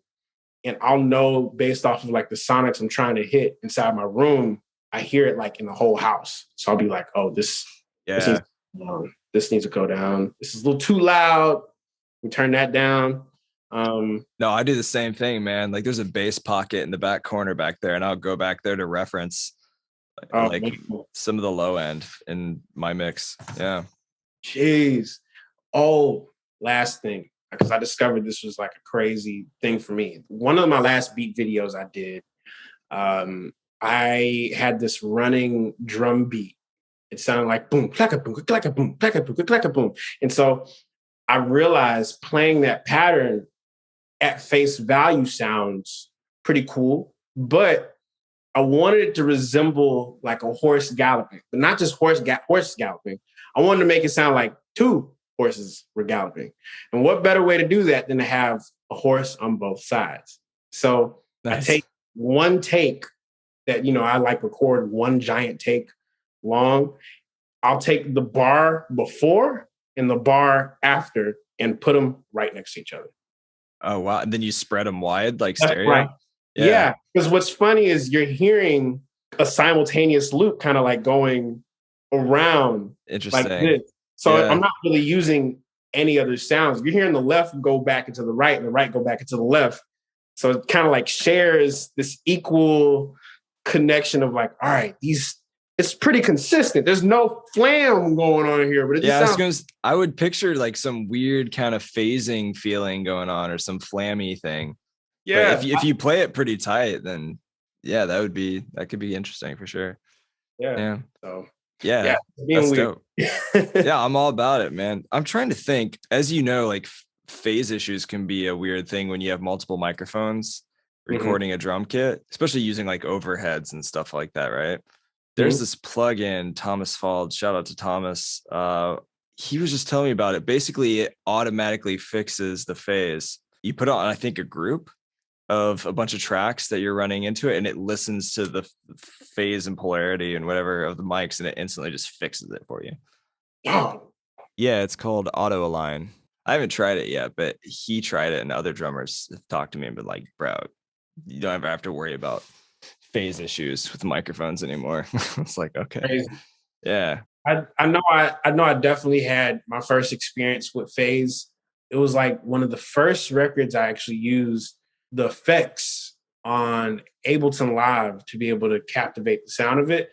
and I'll know based off of like the sonics I'm trying to hit inside my room, I hear it like in the whole house. So I'll be like, oh, this needs to go down. This is a little too loud. We turn that down. No, I do the same thing, man. Like there's a bass pocket in the back corner back there, and I'll go back there to reference some of the low end in my mix. Yeah. Jeez. Oh, last thing, because I discovered this was like a crazy thing for me. One of my last beat videos I did, I had this running drum beat. It sounded like boom, clacka, boom, clacka, boom, clacka, boom, clacka, boom. And so I realized playing that pattern at face value sounds pretty cool, but I wanted it to resemble like a horse galloping, but not just horse galloping. I wanted to make it sound like two horses were galloping. And what better way to do that than to have a horse on both sides? So nice. I take one take that, I like record one giant take long. I'll take the bar before and the bar after and put them right next to each other. Oh, wow. And then you spread them wide like stereo? Right. Yeah. Because what's funny is you're hearing a simultaneous loop kind of like going around. Interesting. Like this. So I'm not really using any other sounds. You're hearing the left go back into the right and the right go back into the left. So it kind of like shares this equal connection of like, all right, it's pretty consistent. There's no flam going on here, but it just sounds. I would picture like some weird kind of phasing feeling going on or some flammy thing. Yeah. But if you play it pretty tight, then that could be interesting for sure. Yeah. So that's weird. Dope. Yeah, I'm all about it, man. I'm trying to think, as you know, like phase issues can be a weird thing when you have multiple microphones recording a drum kit, especially using like overheads and stuff like that, right? There's this plugin, Thomas Fald, shout out to Thomas. He was just telling me about it. Basically, it automatically fixes the phase. You put on, I think, a group of a bunch of tracks that you're running into it, and it listens to the phase and polarity and whatever of the mics, and it instantly just fixes it for you. Oh. Yeah, it's called Auto Align. I haven't tried it yet, but he tried it, and other drummers have talked to me and been like, bro, you don't ever have to worry about phase issues with microphones anymore. It's like, okay. Crazy. Yeah. I know I definitely had my first experience with phase. It was like one of the first records I actually used the effects on Ableton Live to be able to captivate the sound of it.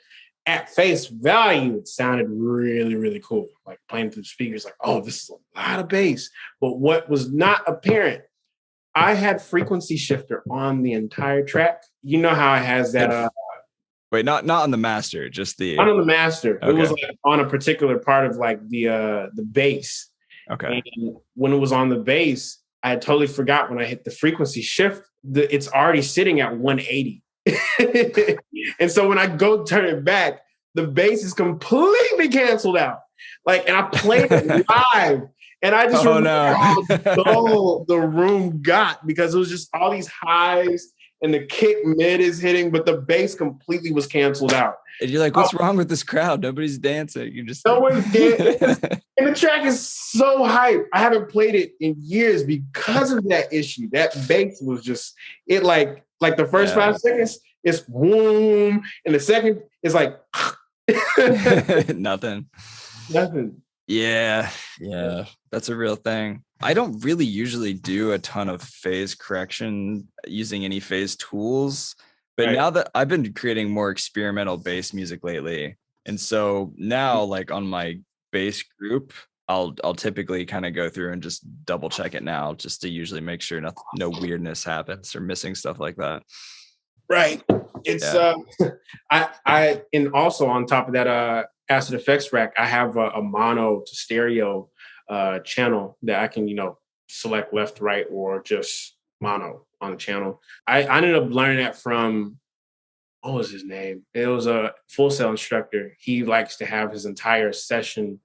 At face value, it sounded really, really cool. Like playing through the speakers, like, oh, this is a lot of bass. But what was not apparent, I had frequency shifter on the entire track. You know how it has that. Wait, not on the master, just the. Not on the master. Okay. It was like on a particular part of like the bass. Okay. And when it was on the bass, I totally forgot when I hit the frequency shift, it's already sitting at 180. And so when I go turn it back, the bass is completely canceled out. Like, and I played it live, and I just remember how dull the room got because it was just all these highs and the kick mid is hitting, but the bass completely was canceled out. And you're like, what's wrong with this crowd? Nobody's dancing. You just no one's dancing. And the track is so hype. I haven't played it in years because of that issue. That bass was just it like the first 5 seconds, it's boom, and the second is like Nothing. Nothing. Yeah, that's a real thing. I don't really usually do a ton of phase correction using any phase tools, but Right. now that I've been creating more experimental bass music lately, and so now like on my bass group, I'll typically kind of go through and just double check it now, just to usually make sure no weirdness happens or missing stuff like that. Right. It's Yeah. I and also on top of that acid effects rack, I have a mono to stereo channel that I can, select left, right, or just mono on the channel. I ended up learning that from, what was his name? It was a Full Sail instructor. He likes to have his entire session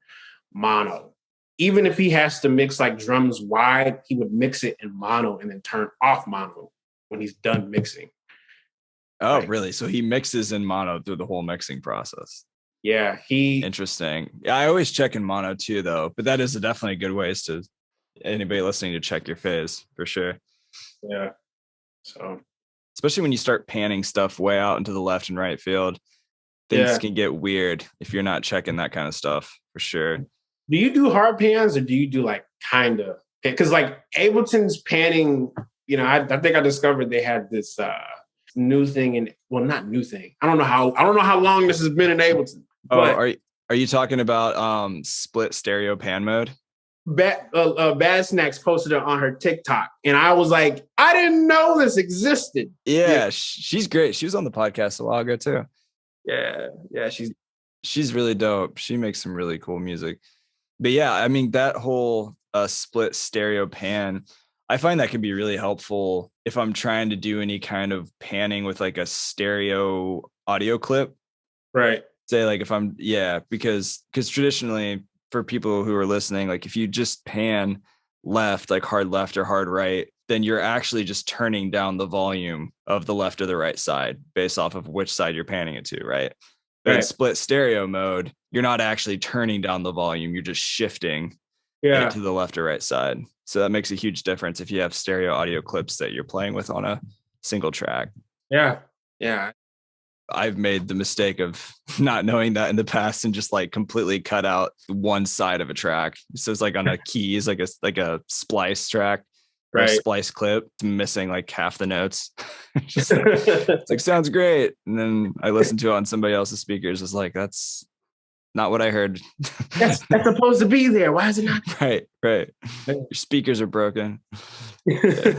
mono. Even if he has to mix like drums wide, he would mix it in mono and then turn off mono when he's done mixing. Oh, Like, really? So he mixes in mono through the whole mixing process. yeah, Interesting. Yeah, I always check in mono too, though. But that is definitely a good ways to anybody listening to check your phase for sure. yeah. So Especially when you start panning stuff way out into the left and right field, things yeah. can get weird if you're not checking that kind of stuff for sure. Do you do hard pans or do you do like kind of? Because like Ableton's panning, I think I discovered they had this new thing, and well, not new thing. I don't know how long this has been in Ableton. Oh, But are you talking about split stereo pan mode? Bad Snacks posted it on her TikTok, and I was like, I didn't know this existed. Yeah, she's great. She was on the podcast a while ago too. Yeah, She's really dope. She makes some really cool music. But yeah, I mean that whole split stereo pan, I find that can be really helpful if I'm trying to do any kind of panning with like a stereo audio clip. right. Say like if I'm because traditionally for people who are listening, like if you just pan left, like hard left or hard right, then you're actually just turning down the volume of the left or the right side based off of which side you're panning it to, right? But in split stereo mode, you're not actually turning down the volume, you're just shifting it to the left or right side. So that makes a huge difference if you have stereo audio clips that you're playing with on a single track. Yeah. I've made the mistake of not knowing that in the past and just like completely cut out one side of a track. So it's like on a keys, like a splice track, or a splice clip, missing like half the notes. It's like sounds great. And then I listened to it on somebody else's speakers. It's like, that's not what I heard. That's supposed to be there. Why is it not? Right. Your speakers are broken. Yeah.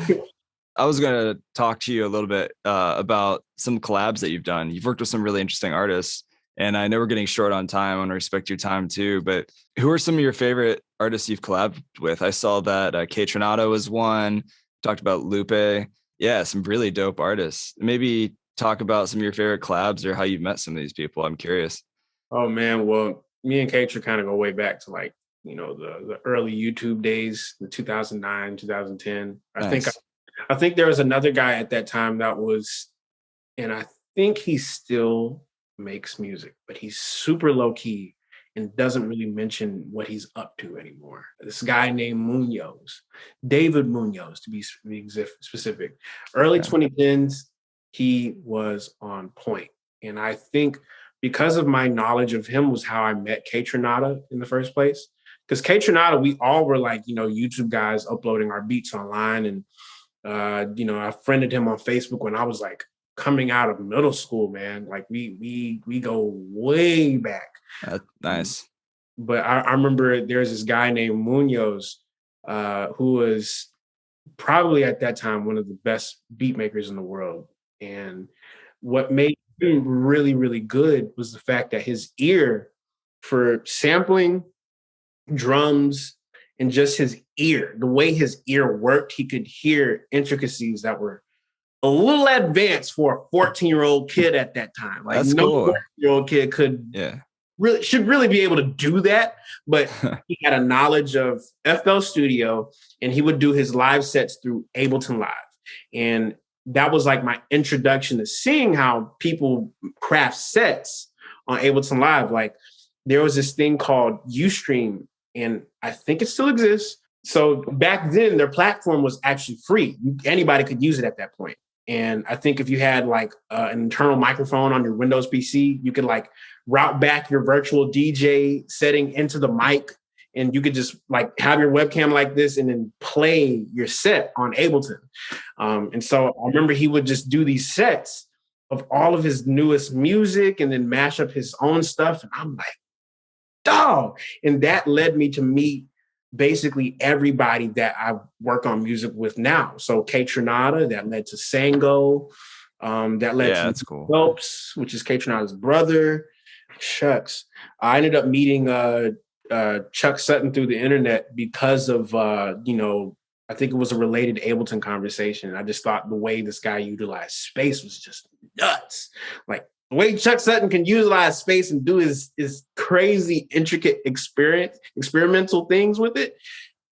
I was going to talk to you a little bit about some collabs that you've done. You've worked with some really interesting artists, and I know we're getting short on time. I want to respect your time too, but who are some of your favorite artists you've collabed with? I saw that Kaytranada was one, talked about Lupe. Yeah, some really dope artists. Maybe talk about some of your favorite collabs or how you've met some of these people. I'm curious. Oh man, well, me and Kaytra kind of go way back to like, the early YouTube days, the 2009, 2010. Nice. I think there was another guy at that time that was, and I think he still makes music, but he's super low key and doesn't really mention what he's up to anymore. This guy named Munoz, David Munoz to be specific. Early 2010s, he was on point. And I think because of my knowledge of him was how I met Kaytranada in the first place. Because Kaytranada, we all were like, YouTube guys uploading our beats online, and I friended him on Facebook when I was like coming out of middle school, man. Like we go way back. Nice. But I remember there's this guy named Munoz, who was probably at that time one of the best beat makers in the world. And what made him really, really good was the fact that his ear for sampling drums, and just his ear, the way his ear worked, he could hear intricacies that were a little advanced for a 14-year-old kid at that time. Like that's no cool. 14-year-old kid could should really be able to do that. But he had a knowledge of FL Studio, and he would do his live sets through Ableton Live. And that was like my introduction to seeing how people craft sets on Ableton Live. Like there was this thing called Ustream, and I think it still exists. So back then, their platform was actually free. Anybody could use it at that point. And I think if you had like an internal microphone on your Windows PC, you could like route back your virtual DJ setting into the mic, and you could just like have your webcam like this and then play your set on Ableton. And so I remember he would just do these sets of all of his newest music and then mash up his own stuff. And I'm like, dog. And that led me to meet basically everybody that I work on music with now. So Kaytranada, that led to Sango, that led to that's cool. Phelps, which is Kaytranada's brother. Shucks. I ended up meeting Chuck Sutton through the internet because of, I think it was a related Ableton conversation. I just thought the way this guy utilized space was just nuts. Like, the way Chuck Sutton can utilize space and do his crazy, intricate experimental things with it,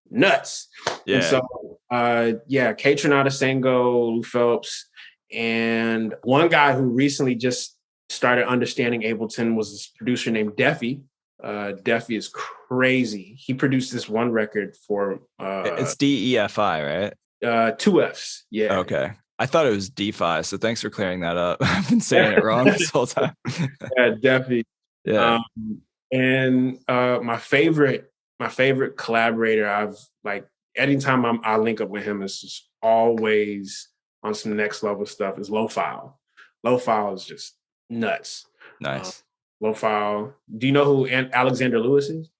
nuts. Yeah. And so, Kaytranada, Sango, Lou Phelps, and one guy who recently just started understanding Ableton was this producer named Deffie. Deffie is crazy. He produced this one record for... it's DEFI, right? 2 Fs, yeah. Okay. I thought it was DeFi, so thanks for clearing that up. I've been saying it wrong this whole time. Yeah, definitely. Yeah. And my favorite collaborator, I've like anytime I link up with him, it's just always on some next level stuff, is Lo-File. Lo-File is just nuts. Nice. Lo-File. Do you know who Alexander Lewis is?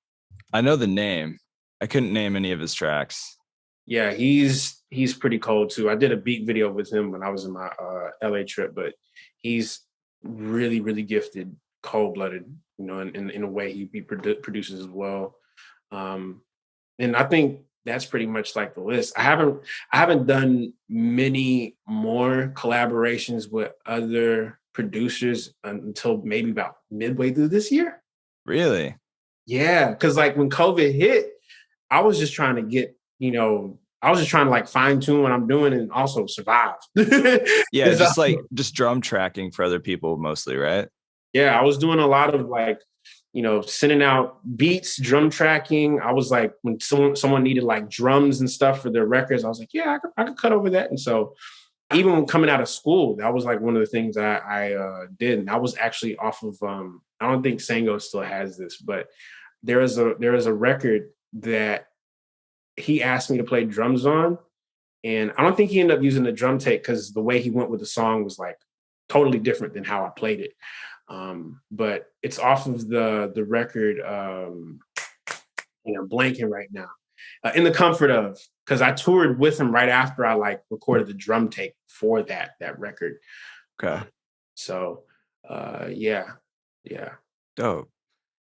I know the name. I couldn't name any of his tracks. Yeah, he's pretty cold too. I did a beat video with him when I was in my LA trip, but he's really, really gifted, cold-blooded, in a way he produces as well. And I think that's pretty much like the list. I haven't done many more collaborations with other producers until maybe about midway through this year. Really? Yeah, because like when COVID hit, I was just trying to get, I was just trying to like fine tune what I'm doing and also survive. Yeah, just drum tracking for other people mostly, right? Yeah, I was doing a lot of like, sending out beats, drum tracking. I was like, when someone needed like drums and stuff for their records, I was like, yeah, I could cut over that. And so even when coming out of school, that was like one of the things I did. And I was actually off of, I don't think Sango still has this, but there is a record that he asked me to play drums on. And I don't think he ended up using the drum take because the way he went with the song was like totally different than how I played it. But it's off of the record, blanking right now, In the Comfort Of, because I toured with him right after I like recorded the drum take for that record. Okay. So, yeah. Dope.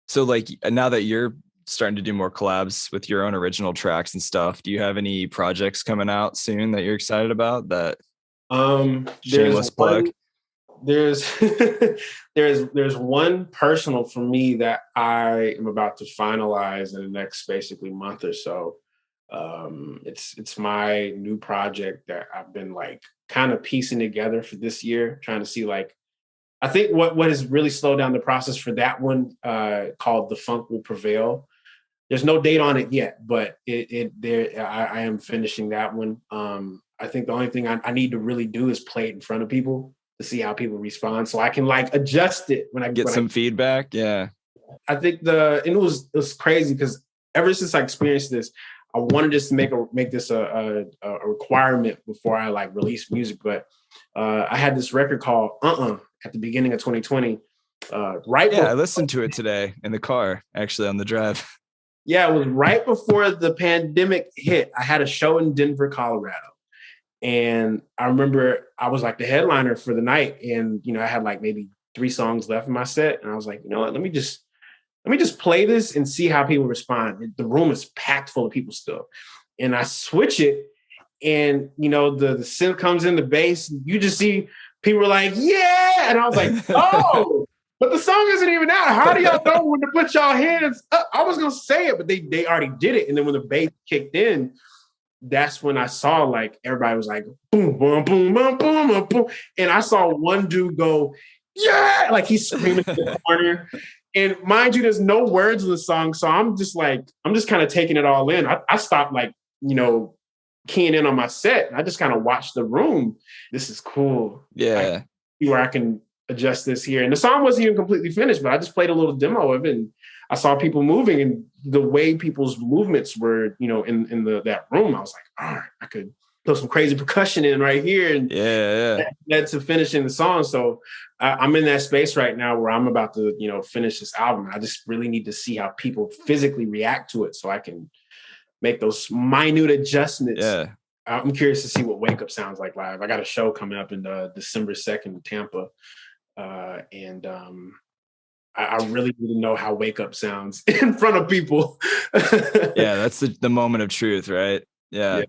So like now that you're starting to do more collabs with your own original tracks and stuff, do you have any projects coming out soon that you're excited about? That shameless plug. There's one personal for me that I am about to finalize in the next basically month or so. It's my new project that I've been like kind of piecing together for this year, trying to see like, I think what has really slowed down the process for that one, called The Funk Will Prevail. There's no date on it yet, but I am finishing that one. I think the only thing I need to really do is play it in front of people to see how people respond, so I can like adjust it when I get some feedback. Yeah, I think it was crazy because ever since I experienced this, I wanted just to make this a requirement before I like release music. But I had this record called at the beginning of 2020. I listened to it today in the car, actually on the drive. Yeah, it was right before the pandemic hit. I had a show in Denver, Colorado. And I remember I was like the headliner for the night. And, I had like maybe 3 songs left in my set. And I was like, you know what, let me just play this and see how people respond. The room is packed full of people still. And I switch it. And, the synth comes in, the bass. You just see people like, yeah. And I was like, oh. But the song isn't even out. How do y'all know when to put y'all hands up? I was going to say it, but they already did it. And then when the bass kicked in, that's when I saw like everybody was like, boom, boom, boom, boom, boom, boom, boom. And I saw one dude go, yeah, like he's screaming in the corner. And mind you, there's no words in the song. So I'm just kind of taking it all in. I stopped like, keying in on my set. And I just kind of watched the room. This is cool. Yeah. See where I can adjust this here. And the song wasn't even completely finished, but I just played a little demo of it, and I saw people moving, and the way people's movements were, you know, in that room, I was like, all right, I could throw some crazy percussion in right here. And that led to finishing the song. So I'm in that space right now where I'm about to, you know, finish this album. I just really need to see how people physically react to it so I can make those minute adjustments. Yeah. I'm curious to see what Wake Up sounds like live. I got a show coming up in December 2nd in Tampa. I really need to know how Wake Up sounds in front of people. Yeah, that's the moment of truth, right? Yeah.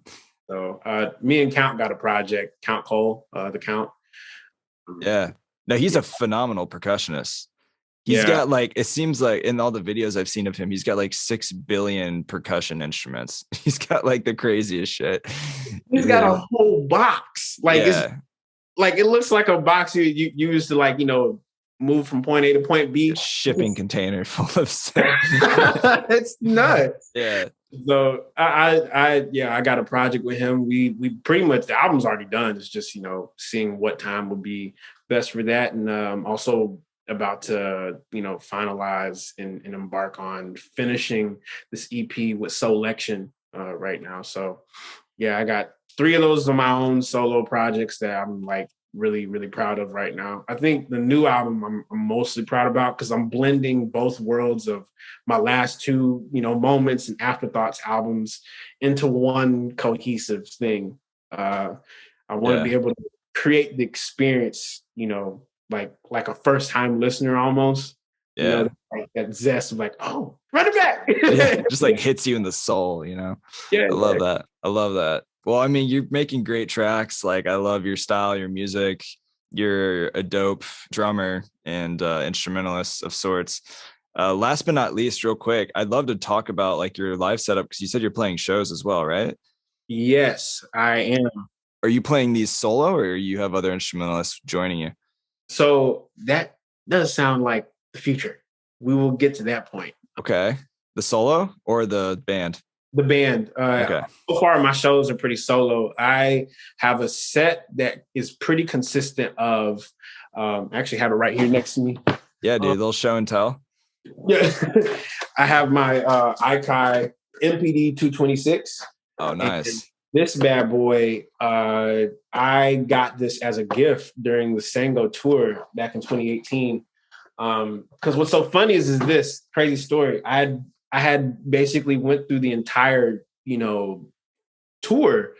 So me and Kount got a project, Kount Cole, the Kount. Yeah. No, he's a phenomenal percussionist. He's got like, it seems like in all the videos I've seen of him, he's got like 6 billion percussion instruments. He's got like the craziest shit. He's got a whole box. Like it's like, it looks like a box you used to, like, you know, move from point A to point B. A shipping container full of stuff. It's nuts. Yeah. So I got a project with him. We pretty much, the album's already done. It's just, you know, seeing what time would be best for that. And also about to, you know, finalize and embark on finishing this EP with Soulection right now. So yeah, I got 3 of those on my own solo projects that I'm like really, really proud of right now. I think the new album I'm mostly proud about because I'm blending both worlds of my last 2, you know, Moments and Afterthoughts albums into one cohesive thing. I want to be able to create the experience, you know, like a first time listener almost. Yeah. You know, like that zest of like, oh, run it back. Yeah, just like hits you in the soul, you know? Yeah. I love that. I love that. Well, I mean, you're making great tracks. Like, I love your style, your music. You're a dope drummer and instrumentalist of sorts. Last but not least, real quick, I'd love to talk about like your live setup because you said you're playing shows as well, right? Yes, I am. Are you playing these solo or you have other instrumentalists joining you? So that does sound like the future. We will get to that point. Okay. The solo or the band? The band. Okay. So far, my shows are pretty solo. I have a set that is pretty consistent of, I actually have it right here next to me. Yeah, dude, they'll show and tell. Yeah. I have my Ikai MPD 226. Oh, nice. This bad boy, I got this as a gift during the Sango tour back in 2018. Because what's so funny is this crazy story. I had basically went through the entire, you know, tour.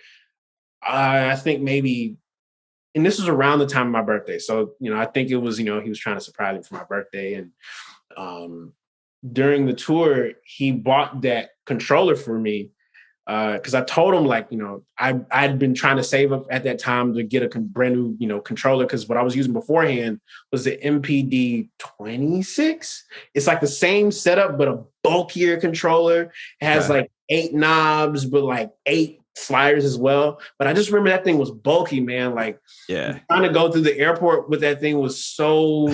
I think maybe, and this was around the time of my birthday. So, you know, I think it was, you know, he was trying to surprise me for my birthday. And during the tour, he bought that controller for me. Because I told him, like, you know, I'd been trying to save up at that time to get a brand new, you know, controller. Because what I was using beforehand was the MPD 26. It's like the same setup, but a bulkier controller. It has like 8 knobs, but like 8 sliders as well. But I just remember that thing was bulky, man. Like, trying to go through the airport with that thing was so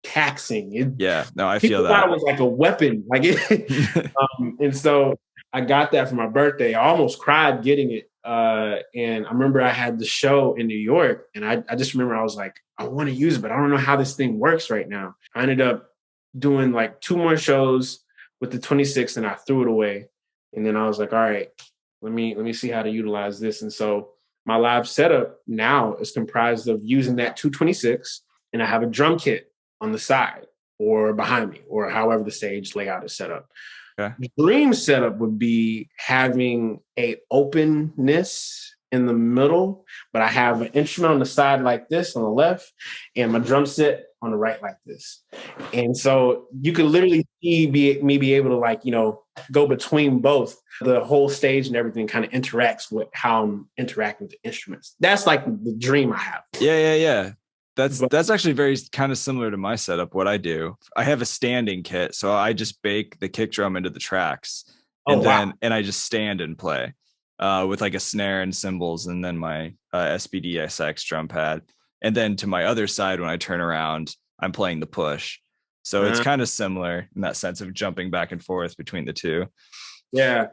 taxing. No, I feel that. Thought it was like a weapon. Like it, and so I got that for my birthday. I almost cried getting it. And I remember I had the show in New York, and I just remember I was like, I want to use it, but I don't know how this thing works right now. I ended up doing like 2 more shows with the 26, and I threw it away. And then I was like, all right, let me see how to utilize this. And so my live setup now is comprised of using that 226, and I have a drum kit on the side or behind me, or however the stage layout is set up. Okay. Dream setup would be having a openness in the middle, but I have an instrument on the side like this on the left, and my drum set on the right like this. And so you could literally see me be able to, like, you know, go between both. The whole stage and everything kind of interacts with how I'm interacting with the instruments. That's like the dream I have. Yeah. That's actually very kind of similar to my setup. What I do, I have a standing kit, so I just bake the kick drum into the tracks, and I just stand and play with like a snare and cymbals, and then my SBD SX drum pad, and then to my other side when I turn around, I'm playing the push. So it's kind of similar in that sense of jumping back and forth between the two. Yeah.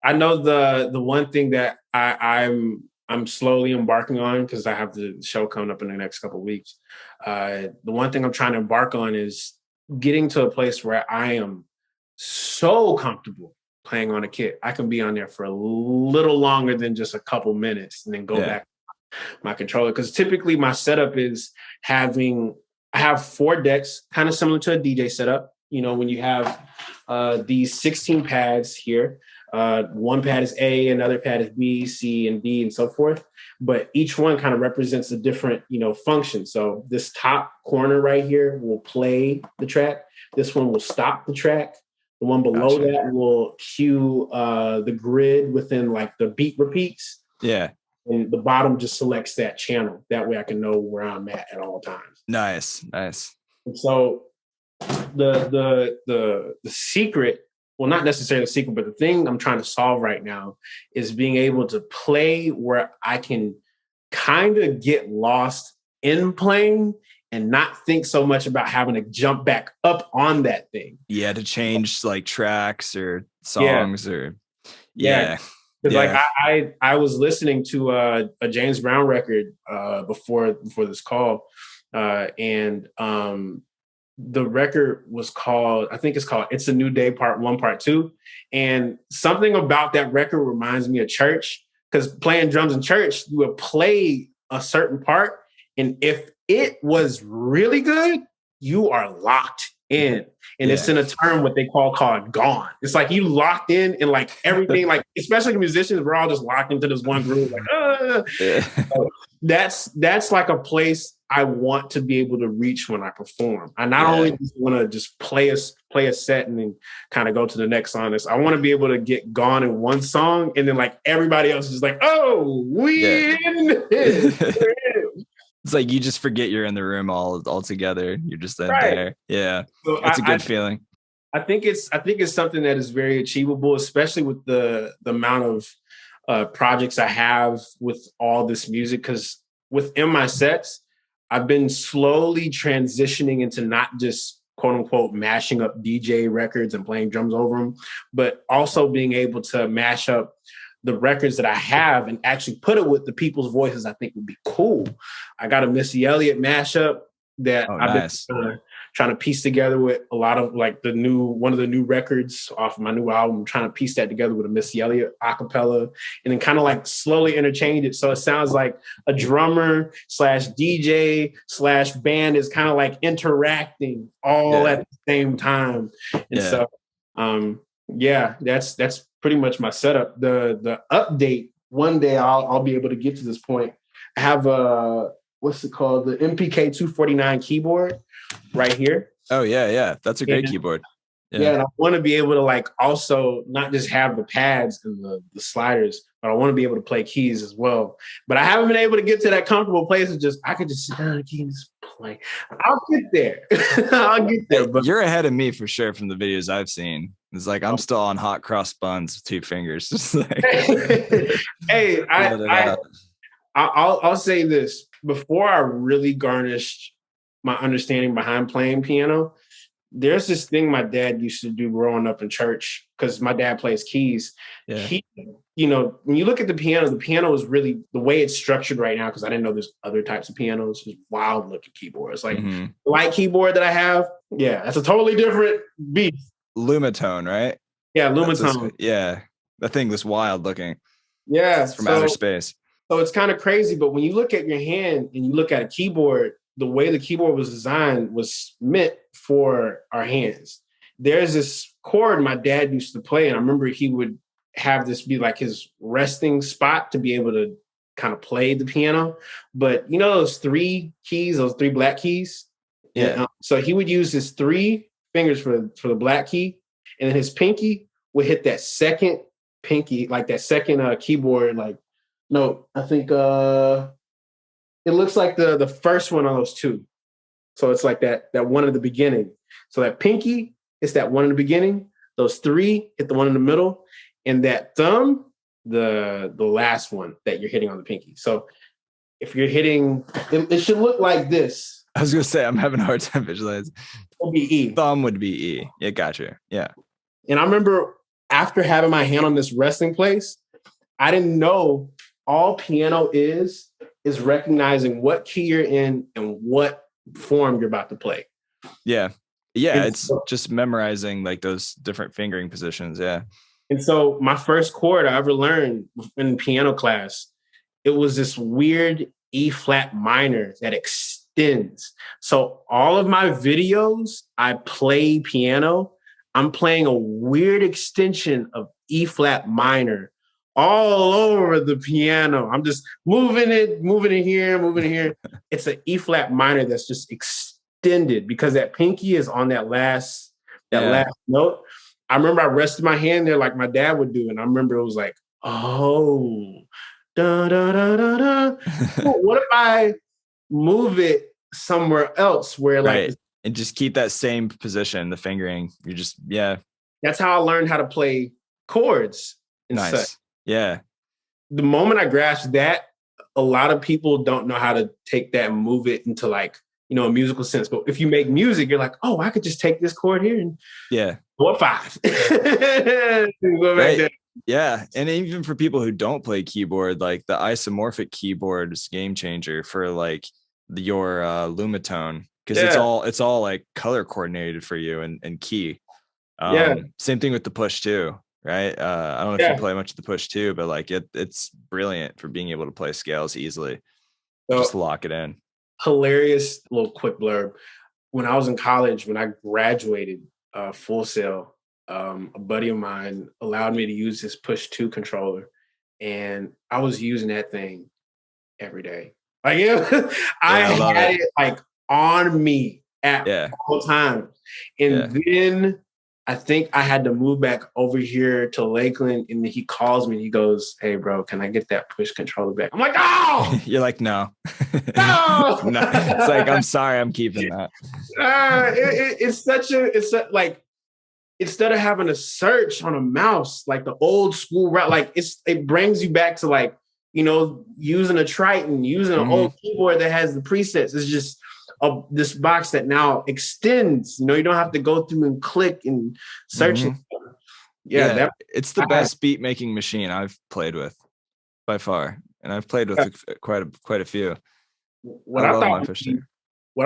I know the one thing that I'm slowly embarking on, because I have the show coming up in the next couple of weeks. The one thing I'm trying to embark on is getting to a place where I am so comfortable playing on a kit. I can be on there for a little longer than just a couple minutes and then go back to my controller. Because typically my setup is I have 4 decks, kind of similar to a DJ setup. You know, when you have these 16 pads here, one pad is A, another pad is B, C, and D, and so forth. But each one kind of represents a different, function. So this top corner right here will play the track. This one will stop the track. The one below that will cue the grid within like the beat repeats. Yeah. And the bottom just selects that channel. That way I can know where I'm at all times. Nice. And so the secret, well, not necessarily the secret, but the thing I'm trying to solve right now is being able to play where I can kind of get lost in playing and not think so much about having to jump back up on that thing. Yeah, to change like tracks or songs or Because like I was listening to a James Brown record before this call, and the record was called, I think it's called "It's a New Day Part 1, Part 2," and something about that record reminds me of church. Because playing drums in church, you would play a certain part, and if it was really good, you are locked in. And it's in a term what they call gone. It's like you locked in and like everything, like especially the musicians, we're all just locked into this one groove. Like, So that's like a place I want to be able to reach when I perform. I not only want to just play a set and then kind of go to the next song. I want to be able to get gone in one song and then like everybody else is like, oh, we in. It's like you just forget you're in the room all together. You're just there. Yeah. So it's a good feeling. I think it's something that is very achievable, especially with the amount of projects I have with all this music. Because within my sets, I've been slowly transitioning into not just quote unquote mashing up DJ records and playing drums over them, but also being able to mash up the records that I have and actually put it with the people's voices I think would be cool. I got a Missy Elliott mashup that I've been trying to piece together with a lot of like one of the new records off of my new album. I'm trying to piece that together with a Missy Elliott acapella and then kind of like slowly interchange it. So it sounds like a drummer / DJ / band is kind of like interacting all at the same time. And so, that's pretty much my setup. The update, one day I'll be able to get to this point. I have what's it called? The MPK 249 keyboard right here. Oh yeah. That's a great keyboard. Yeah, and I want to be able to like also not just have the pads and the sliders, but I want to be able to play keys as well. But I haven't been able to get to that comfortable place of I could just sit down and just play. I'll get there. I'll get there. But you're ahead of me for sure from the videos I've seen. It's like I'm still on hot cross buns with 2 fingers. Just like, hey, I'll say this. Before I really garnished my understanding behind playing piano, there's this thing my dad used to do growing up in church, because my dad plays keys. Yeah. He, when you look at the piano is really the way it's structured right now, because I didn't know there's other types of pianos, there's wild looking keyboards. Like the light keyboard that I have, that's a totally different beast. Lumitone, right? Yeah, Lumitone. That thing was wild looking. Yeah. It's from outer space. So it's kind of crazy, but when you look at your hand and you look at a keyboard, the way the keyboard was designed was meant for our hands. There's this chord my dad used to play, and I remember he would have this be like his resting spot to be able to kind of play the piano. But those 3 keys, those 3 black keys? Yeah. So he would use his 3 fingers for the black key, and then his pinky would hit that second pinky, like that second keyboard, like, no, I think it looks like the first one on those 2. So it's like that one at the beginning. So that pinky is that one in the beginning. Those 3 hit the one in the middle, and that thumb, the last one that you're hitting on the pinky. So if you're hitting, it should look like this. I was gonna say I'm having a hard time visualizing. It would be E. Thumb would be E. Yeah, gotcha. Yeah. And I remember after having my hand on this resting place, I didn't know all piano is recognizing what key you're in and what form you're about to play. Yeah. Yeah. It's just memorizing like those different fingering positions. Yeah. And so my first chord I ever learned in piano class, it was this weird E flat minor that extends. So all of my videos, I play piano. I'm playing a weird extension of E flat minor all over the piano. I'm just moving it here. It's an E flat minor that's just extended because that pinky is on that last note. I remember I rested my hand there like my dad would do. And I remember it was like, oh, da, da, da, da, da. What if I move it somewhere else where like... Right. And just keep that same position, the fingering. You're just, yeah. That's how I learned how to play chords. And nice. such. Yeah. The moment I grasped that, a lot of people don't know how to take that and move it into like, you know, a musical sense. But if you make music, you're like, oh, I could just take this chord here and go up 5. Go back there. Yeah. And even for people who don't play keyboard, like the isomorphic keyboard is game changer for like your Lumitone, because it's all like color coordinated for you and key. Same thing with the push too, right? I don't know if you play much of the push too, but like it's brilliant for being able to play scales easily. So, just lock it in. Hilarious little quick blurb. When I was in college, when I graduated Full Sail, a buddy of mine allowed me to use his push 2 controller, and I was using that thing every day. Like I had it like on me at all times. And then I think I had to move back over here to Lakeland, and he calls me and he goes, "Hey bro, can I get that push controller back?" I'm like, "Oh!" You're like, no. No. No. It's like, I'm sorry, I'm keeping that. It's like, instead of having to search on a mouse, like the old school route, like it brings you back to like, you know, using a Triton, using an old keyboard that has the presets. It's just this box that now extends. You know, you don't have to go through and click and search. It's the best beat making machine I've played with by far, and I've played with quite a few. What I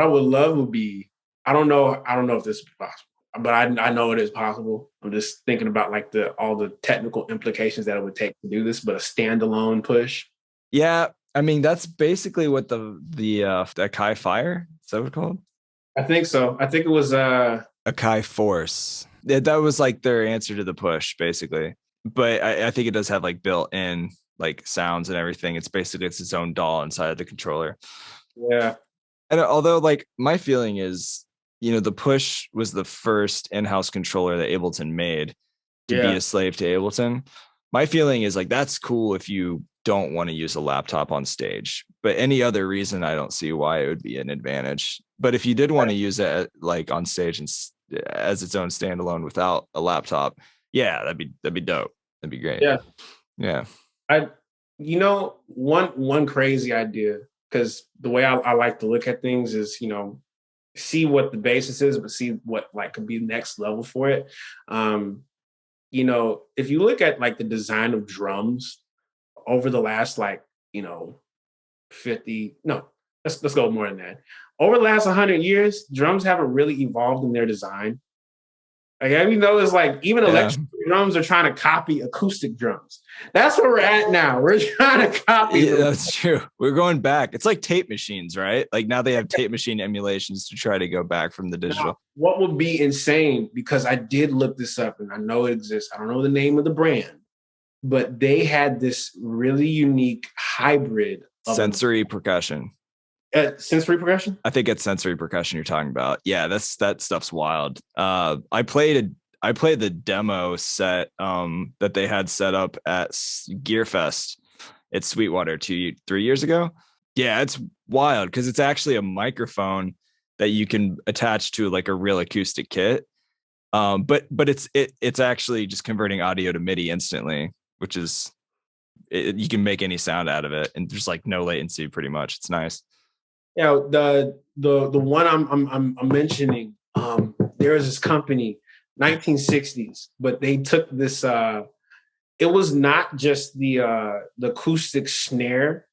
would love would be, I don't know if this is possible, but I know it is possible. I'm just thinking about like all the technical implications that it would take to do this, but a standalone push. Yeah, I mean that's basically what the Kai Fire, is that what it's called? I think so. I think it was Akai Force. That was like their answer to the push, basically. But I think it does have like built-in like sounds and everything. It's its own DAW inside of the controller. Yeah. And although like my feeling is, you know, the push was the first in-house controller that Ableton made to be a slave to Ableton. My feeling is like that's cool if you don't want to use a laptop on stage, but any other reason I don't see why it would be an advantage. But if you did want to use it like on stage and as its own standalone without a laptop, that'd be dope. That'd be great. Yeah. One crazy idea, because the way I like to look at things is, you know, see what the basis is, but see what like could be next level for it. You know, if you look at like the design of drums over the last like, you know, let's go more than that. Over the last 100 years, drums haven't really evolved in their design. Like, I mean, it's like even electric drums are trying to copy acoustic drums. That's where we're at now. We're trying to copy. Yeah, that's true. We're going back. It's like tape machines, right? Like now they have tape machine emulations to try to go back from the digital. Now, what would be insane, because I did look this up and I know it exists. I don't know the name of the brand, but they had this really unique hybrid of sensory percussion. Sensory percussion? I think it's sensory percussion you're talking about. Yeah, that stuff's wild. I played the demo set that they had set up at Gearfest at Sweetwater 3 years ago. Yeah, it's wild because it's actually a microphone that you can attach to like a real acoustic kit. But it's actually just converting audio to MIDI instantly, which is you can make any sound out of it, and there's like no latency pretty much. It's nice. Yeah, the one I'm mentioning, there is this company 1960s, but they took this. It was not just the acoustic snare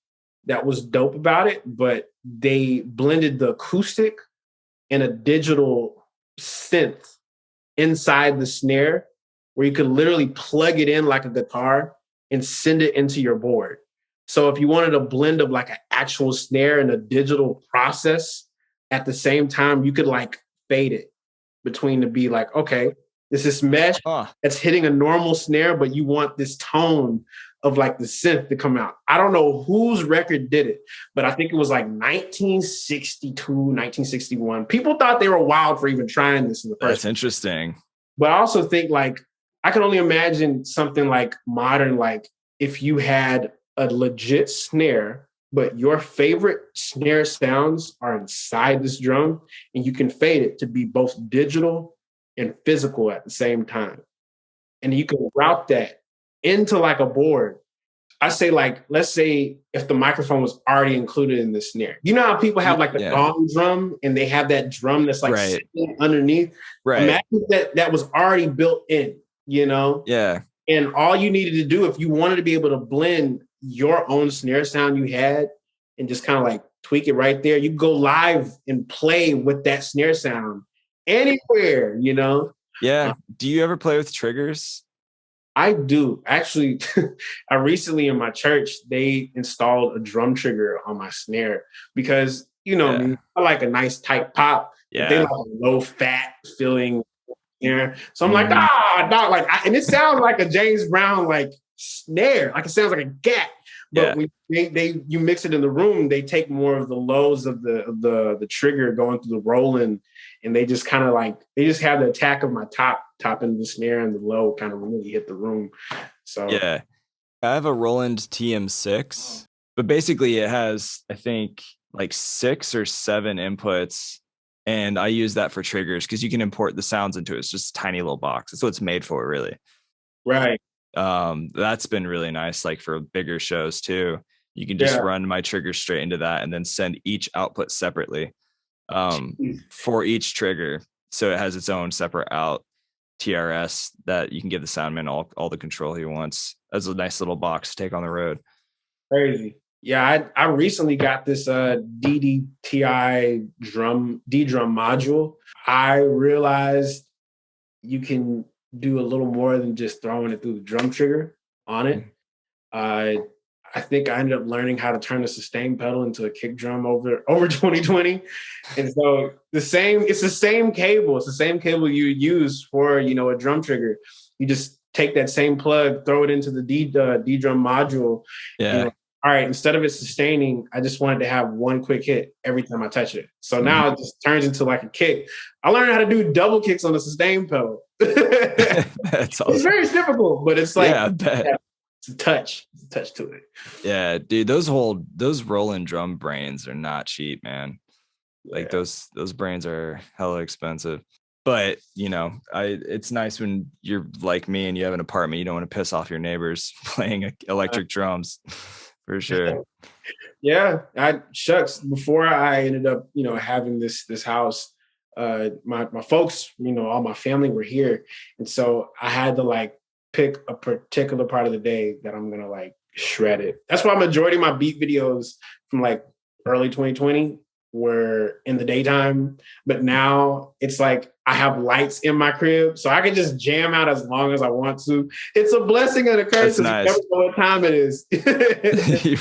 that was dope about it, but they blended the acoustic and a digital synth inside the snare, where you could literally plug it in like a guitar and send it into your board. So if you wanted a blend of like an actual snare and a digital process at the same time, you could like fade it between to be like, okay, this is mesh that's hitting a normal snare, but you want this tone of like the synth to come out. I don't know whose record did it, but I think it was like 1962, 1961. People thought they were wild for even trying this in the first place. That's interesting. But I also think like, I can only imagine something like modern, like if you had a legit snare, but your favorite snare sounds are inside this drum and you can fade it to be both digital and physical at the same time. And you can route that into like a board. I say like, let's say if the microphone was already included in the snare. You know how people have like the gong drum and they have that drum that's like sitting underneath? Right. Imagine that was already built in, you know? Yeah. And all you needed to do if you wanted to be able to blend your own snare sound you had and just kind of like tweak it right there, you go live and play with that snare sound anywhere, you know? Yeah. Do you ever play with triggers? I do. Actually, I recently in my church, they installed a drum trigger on my snare because, you know, me, I like a nice tight pop. Yeah. They like a low fat feeling. Yeah. So I'm like, dog, like, and it sounds like a James Brown, like snare, like it sounds like a gat. But when you mix it in the room, they take more of the lows of the trigger going through the rolling, and they just kind of like they just have the attack of my top end of the snare and the low kind of really hit the room. So yeah, I have a Roland TM6, but basically it has I think like 6 or 7 inputs, and I use that for triggers because you can import the sounds into it. It's just a tiny little box. That's what it's made for, really. Right. That's been really nice, like for bigger shows too. You can just run my trigger straight into that and then send each output separately for each trigger, so it has its own separate out TRS that you can give the soundman all the control he wants. As a nice little box to take on the road. Crazy. Yeah, I recently got this DDTI drum module. I realized you can do a little more than just throwing it through the drum trigger on it. I think I ended up learning how to turn the sustain pedal into a kick drum over 2020. And so it's the same cable. It's the same cable you use for, you know, a drum trigger. You just take that same plug, throw it into the D drum module. Yeah. You know, all right, instead of it sustaining, I just wanted to have one quick hit every time I touch it. So now it just turns into like a kick. I learned how to do double kicks on the sustain pedal. That's awesome. It's very difficult, but it's like it's a touch to it. Yeah, dude, those Roland drum brains are not cheap, man. Like those brains are hella expensive. But you know, it's nice when you're like me and you have an apartment, you don't want to piss off your neighbors playing electric drums. For sure. Yeah, shucks. Before I ended up, you know, having this house, my folks, you know, all my family were here, and so I had to like pick a particular part of the day that I'm gonna like shred it. That's why majority of my beat videos from like early 2020 were in the daytime, but now it's like I have lights in my crib, so I can just jam out as long as I want to. It's a blessing and a curse. Nice. You never know what time it is.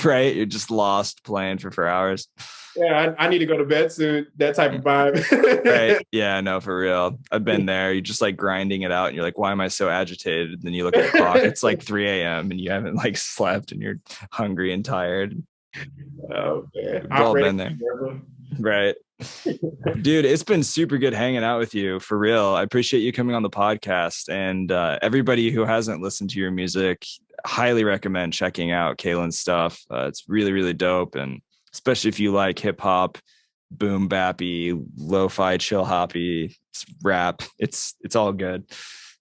Right? You're just lost playing for hours. Yeah, I need to go to bed soon. That type of vibe. Right? Yeah, no, for real. I've been there. You're just like grinding it out, and you're like, "Why am I so agitated?" And then you look at the clock. It's like 3 a.m. and you haven't like slept, and you're hungry and tired. Oh man, we've all been there. Right. Dude, it's been super good hanging out with you, for real. I appreciate you coming on the podcast, and everybody who hasn't listened to your music, highly recommend checking out Kaylin's stuff. It's really, really dope, and especially if you like hip hop, boom bappy, lo-fi, chill hoppy, rap, it's all good.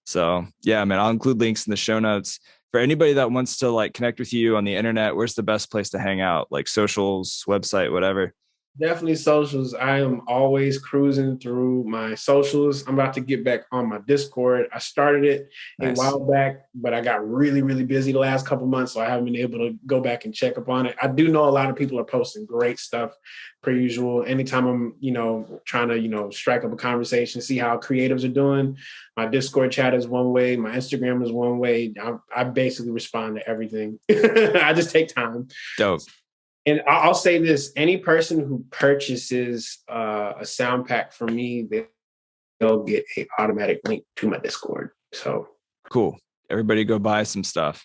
So yeah, man, I'll include links in the show notes. For anybody that wants to like connect with you on the internet, where's the best place to hang out? Like socials, website, whatever. Definitely socials. I am always cruising through my socials. I'm about to get back on my Discord. I started it a Nice. while back, but I got really, really busy the last couple months, so I haven't been able to go back and check up on it. I do know a lot of people are posting great stuff per usual. Anytime I'm, trying to, strike up a conversation, see how creatives are doing. My Discord chat is one way. My Instagram is one way. I basically respond to everything. I just take time. Dope. And I'll say this: any person who purchases a sound pack from me, they'll get an automatic link to my Discord. So cool. Everybody go buy some stuff.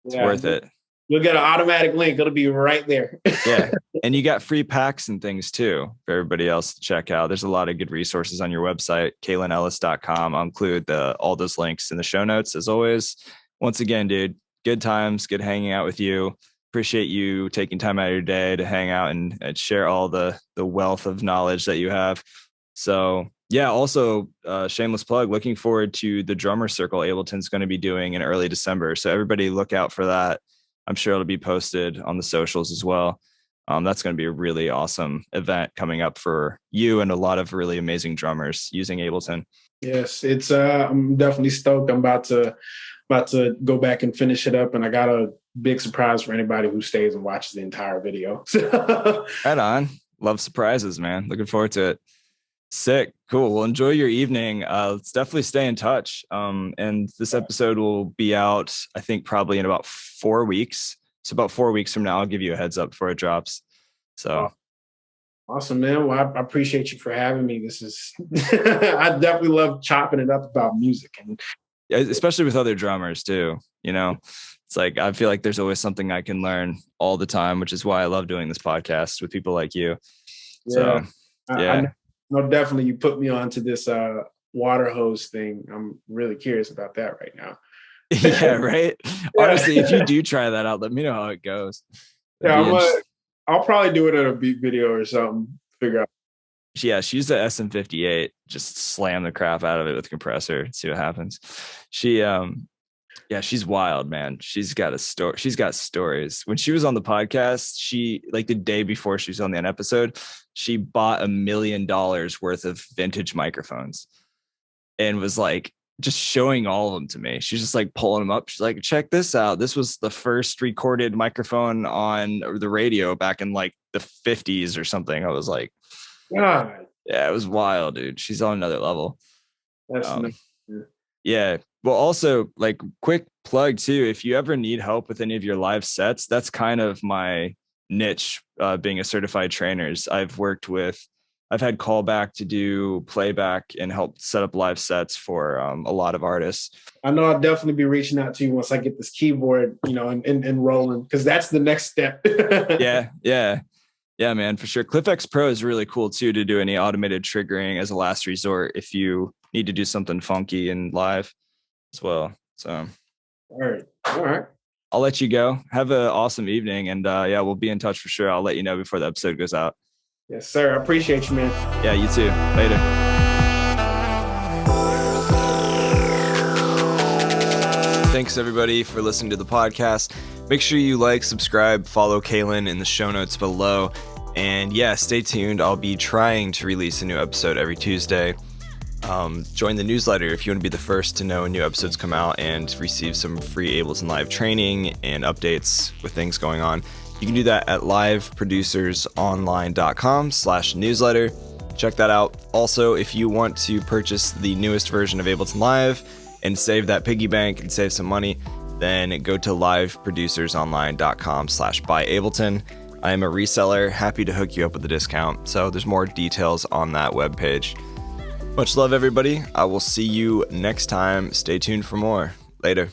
It's worth it. You'll get an automatic link. It'll be right there. Yeah. And you got free packs and things too for everybody else to check out. There's a lot of good resources on your website, KaylinEllis.com. I'll include all those links in the show notes as always. Once again, dude, good times, good hanging out with you. Appreciate you taking time out of your day to hang out and share all the wealth of knowledge that you have. So yeah, also shameless plug, looking forward to the drummer circle Ableton's going to be doing in early December. So everybody look out for that. I'm sure it'll be posted on the socials as well. That's going to be a really awesome event coming up for you and a lot of really amazing drummers using Ableton. Yes, it's I'm definitely stoked. I'm about to go back and finish it up, and I got a big surprise for anybody who stays and watches the entire video. Right on. Love surprises, man. Looking forward to it. Sick. Cool. Well, enjoy your evening. Let's definitely stay in touch. And this episode will be out, I think, probably in about 4 weeks. So about 4 weeks from now, I'll give you a heads up before it drops. So awesome, man. Well, I appreciate you for having me. This is I definitely love chopping it up about music, and especially with other drummers too. It's like I feel like there's always something I can learn all the time, which is why I love doing this podcast with people like you. Yeah. So yeah. No, definitely you put me onto this water hose thing. I'm really curious about that right now. Yeah, right. Honestly, if you do try that out, let me know how it goes. Yeah, I'll probably do it in a beat video or something. Figure out. Yeah, she used the SM58, just slam the crap out of it with compressor, see what happens. She's wild, man. She's got a story. She's got stories. When she was on the podcast, she, like the day before she was on that episode, she bought $1 million worth of vintage microphones and was like just showing all of them to me. She's just like pulling them up. She's like, check this out. This was the first recorded microphone on the radio back in like the 50s or something. I was like, God. Yeah, it was wild, dude. She's on another level. That's nice. Yeah. Well, also, like, quick plug too, if you ever need help with any of your live sets, that's kind of my niche, being a certified trainer. I've had callback to do playback and help set up live sets for a lot of artists. I know I'll definitely be reaching out to you once I get this keyboard, and rolling, because that's the next step. Yeah, man, for sure. CliffX Pro is really cool too to do any automated triggering as a last resort if you need to do something funky and live as well. So, all right. I'll let you go. Have an awesome evening, and we'll be in touch for sure. I'll let you know before the episode goes out. Yes, sir. I appreciate you, man. Yeah, you too. Later. Thanks everybody for listening to the podcast. Make sure you like, subscribe, follow Kaelin in the show notes below. And yeah, stay tuned. I'll be trying to release a new episode every Tuesday. Join the newsletter if you want to be the first to know when new episodes come out and receive some free Ableton Live training and updates with things going on. You can do that at liveproducersonline.com/newsletter. Check that out. Also, if you want to purchase the newest version of Ableton Live and save that piggy bank and save some money, then go to liveproducersonline.com/buyableton. I am a reseller, happy to hook you up with a discount. So there's more details on that webpage. Much love, everybody. I will see you next time. Stay tuned for more. Later.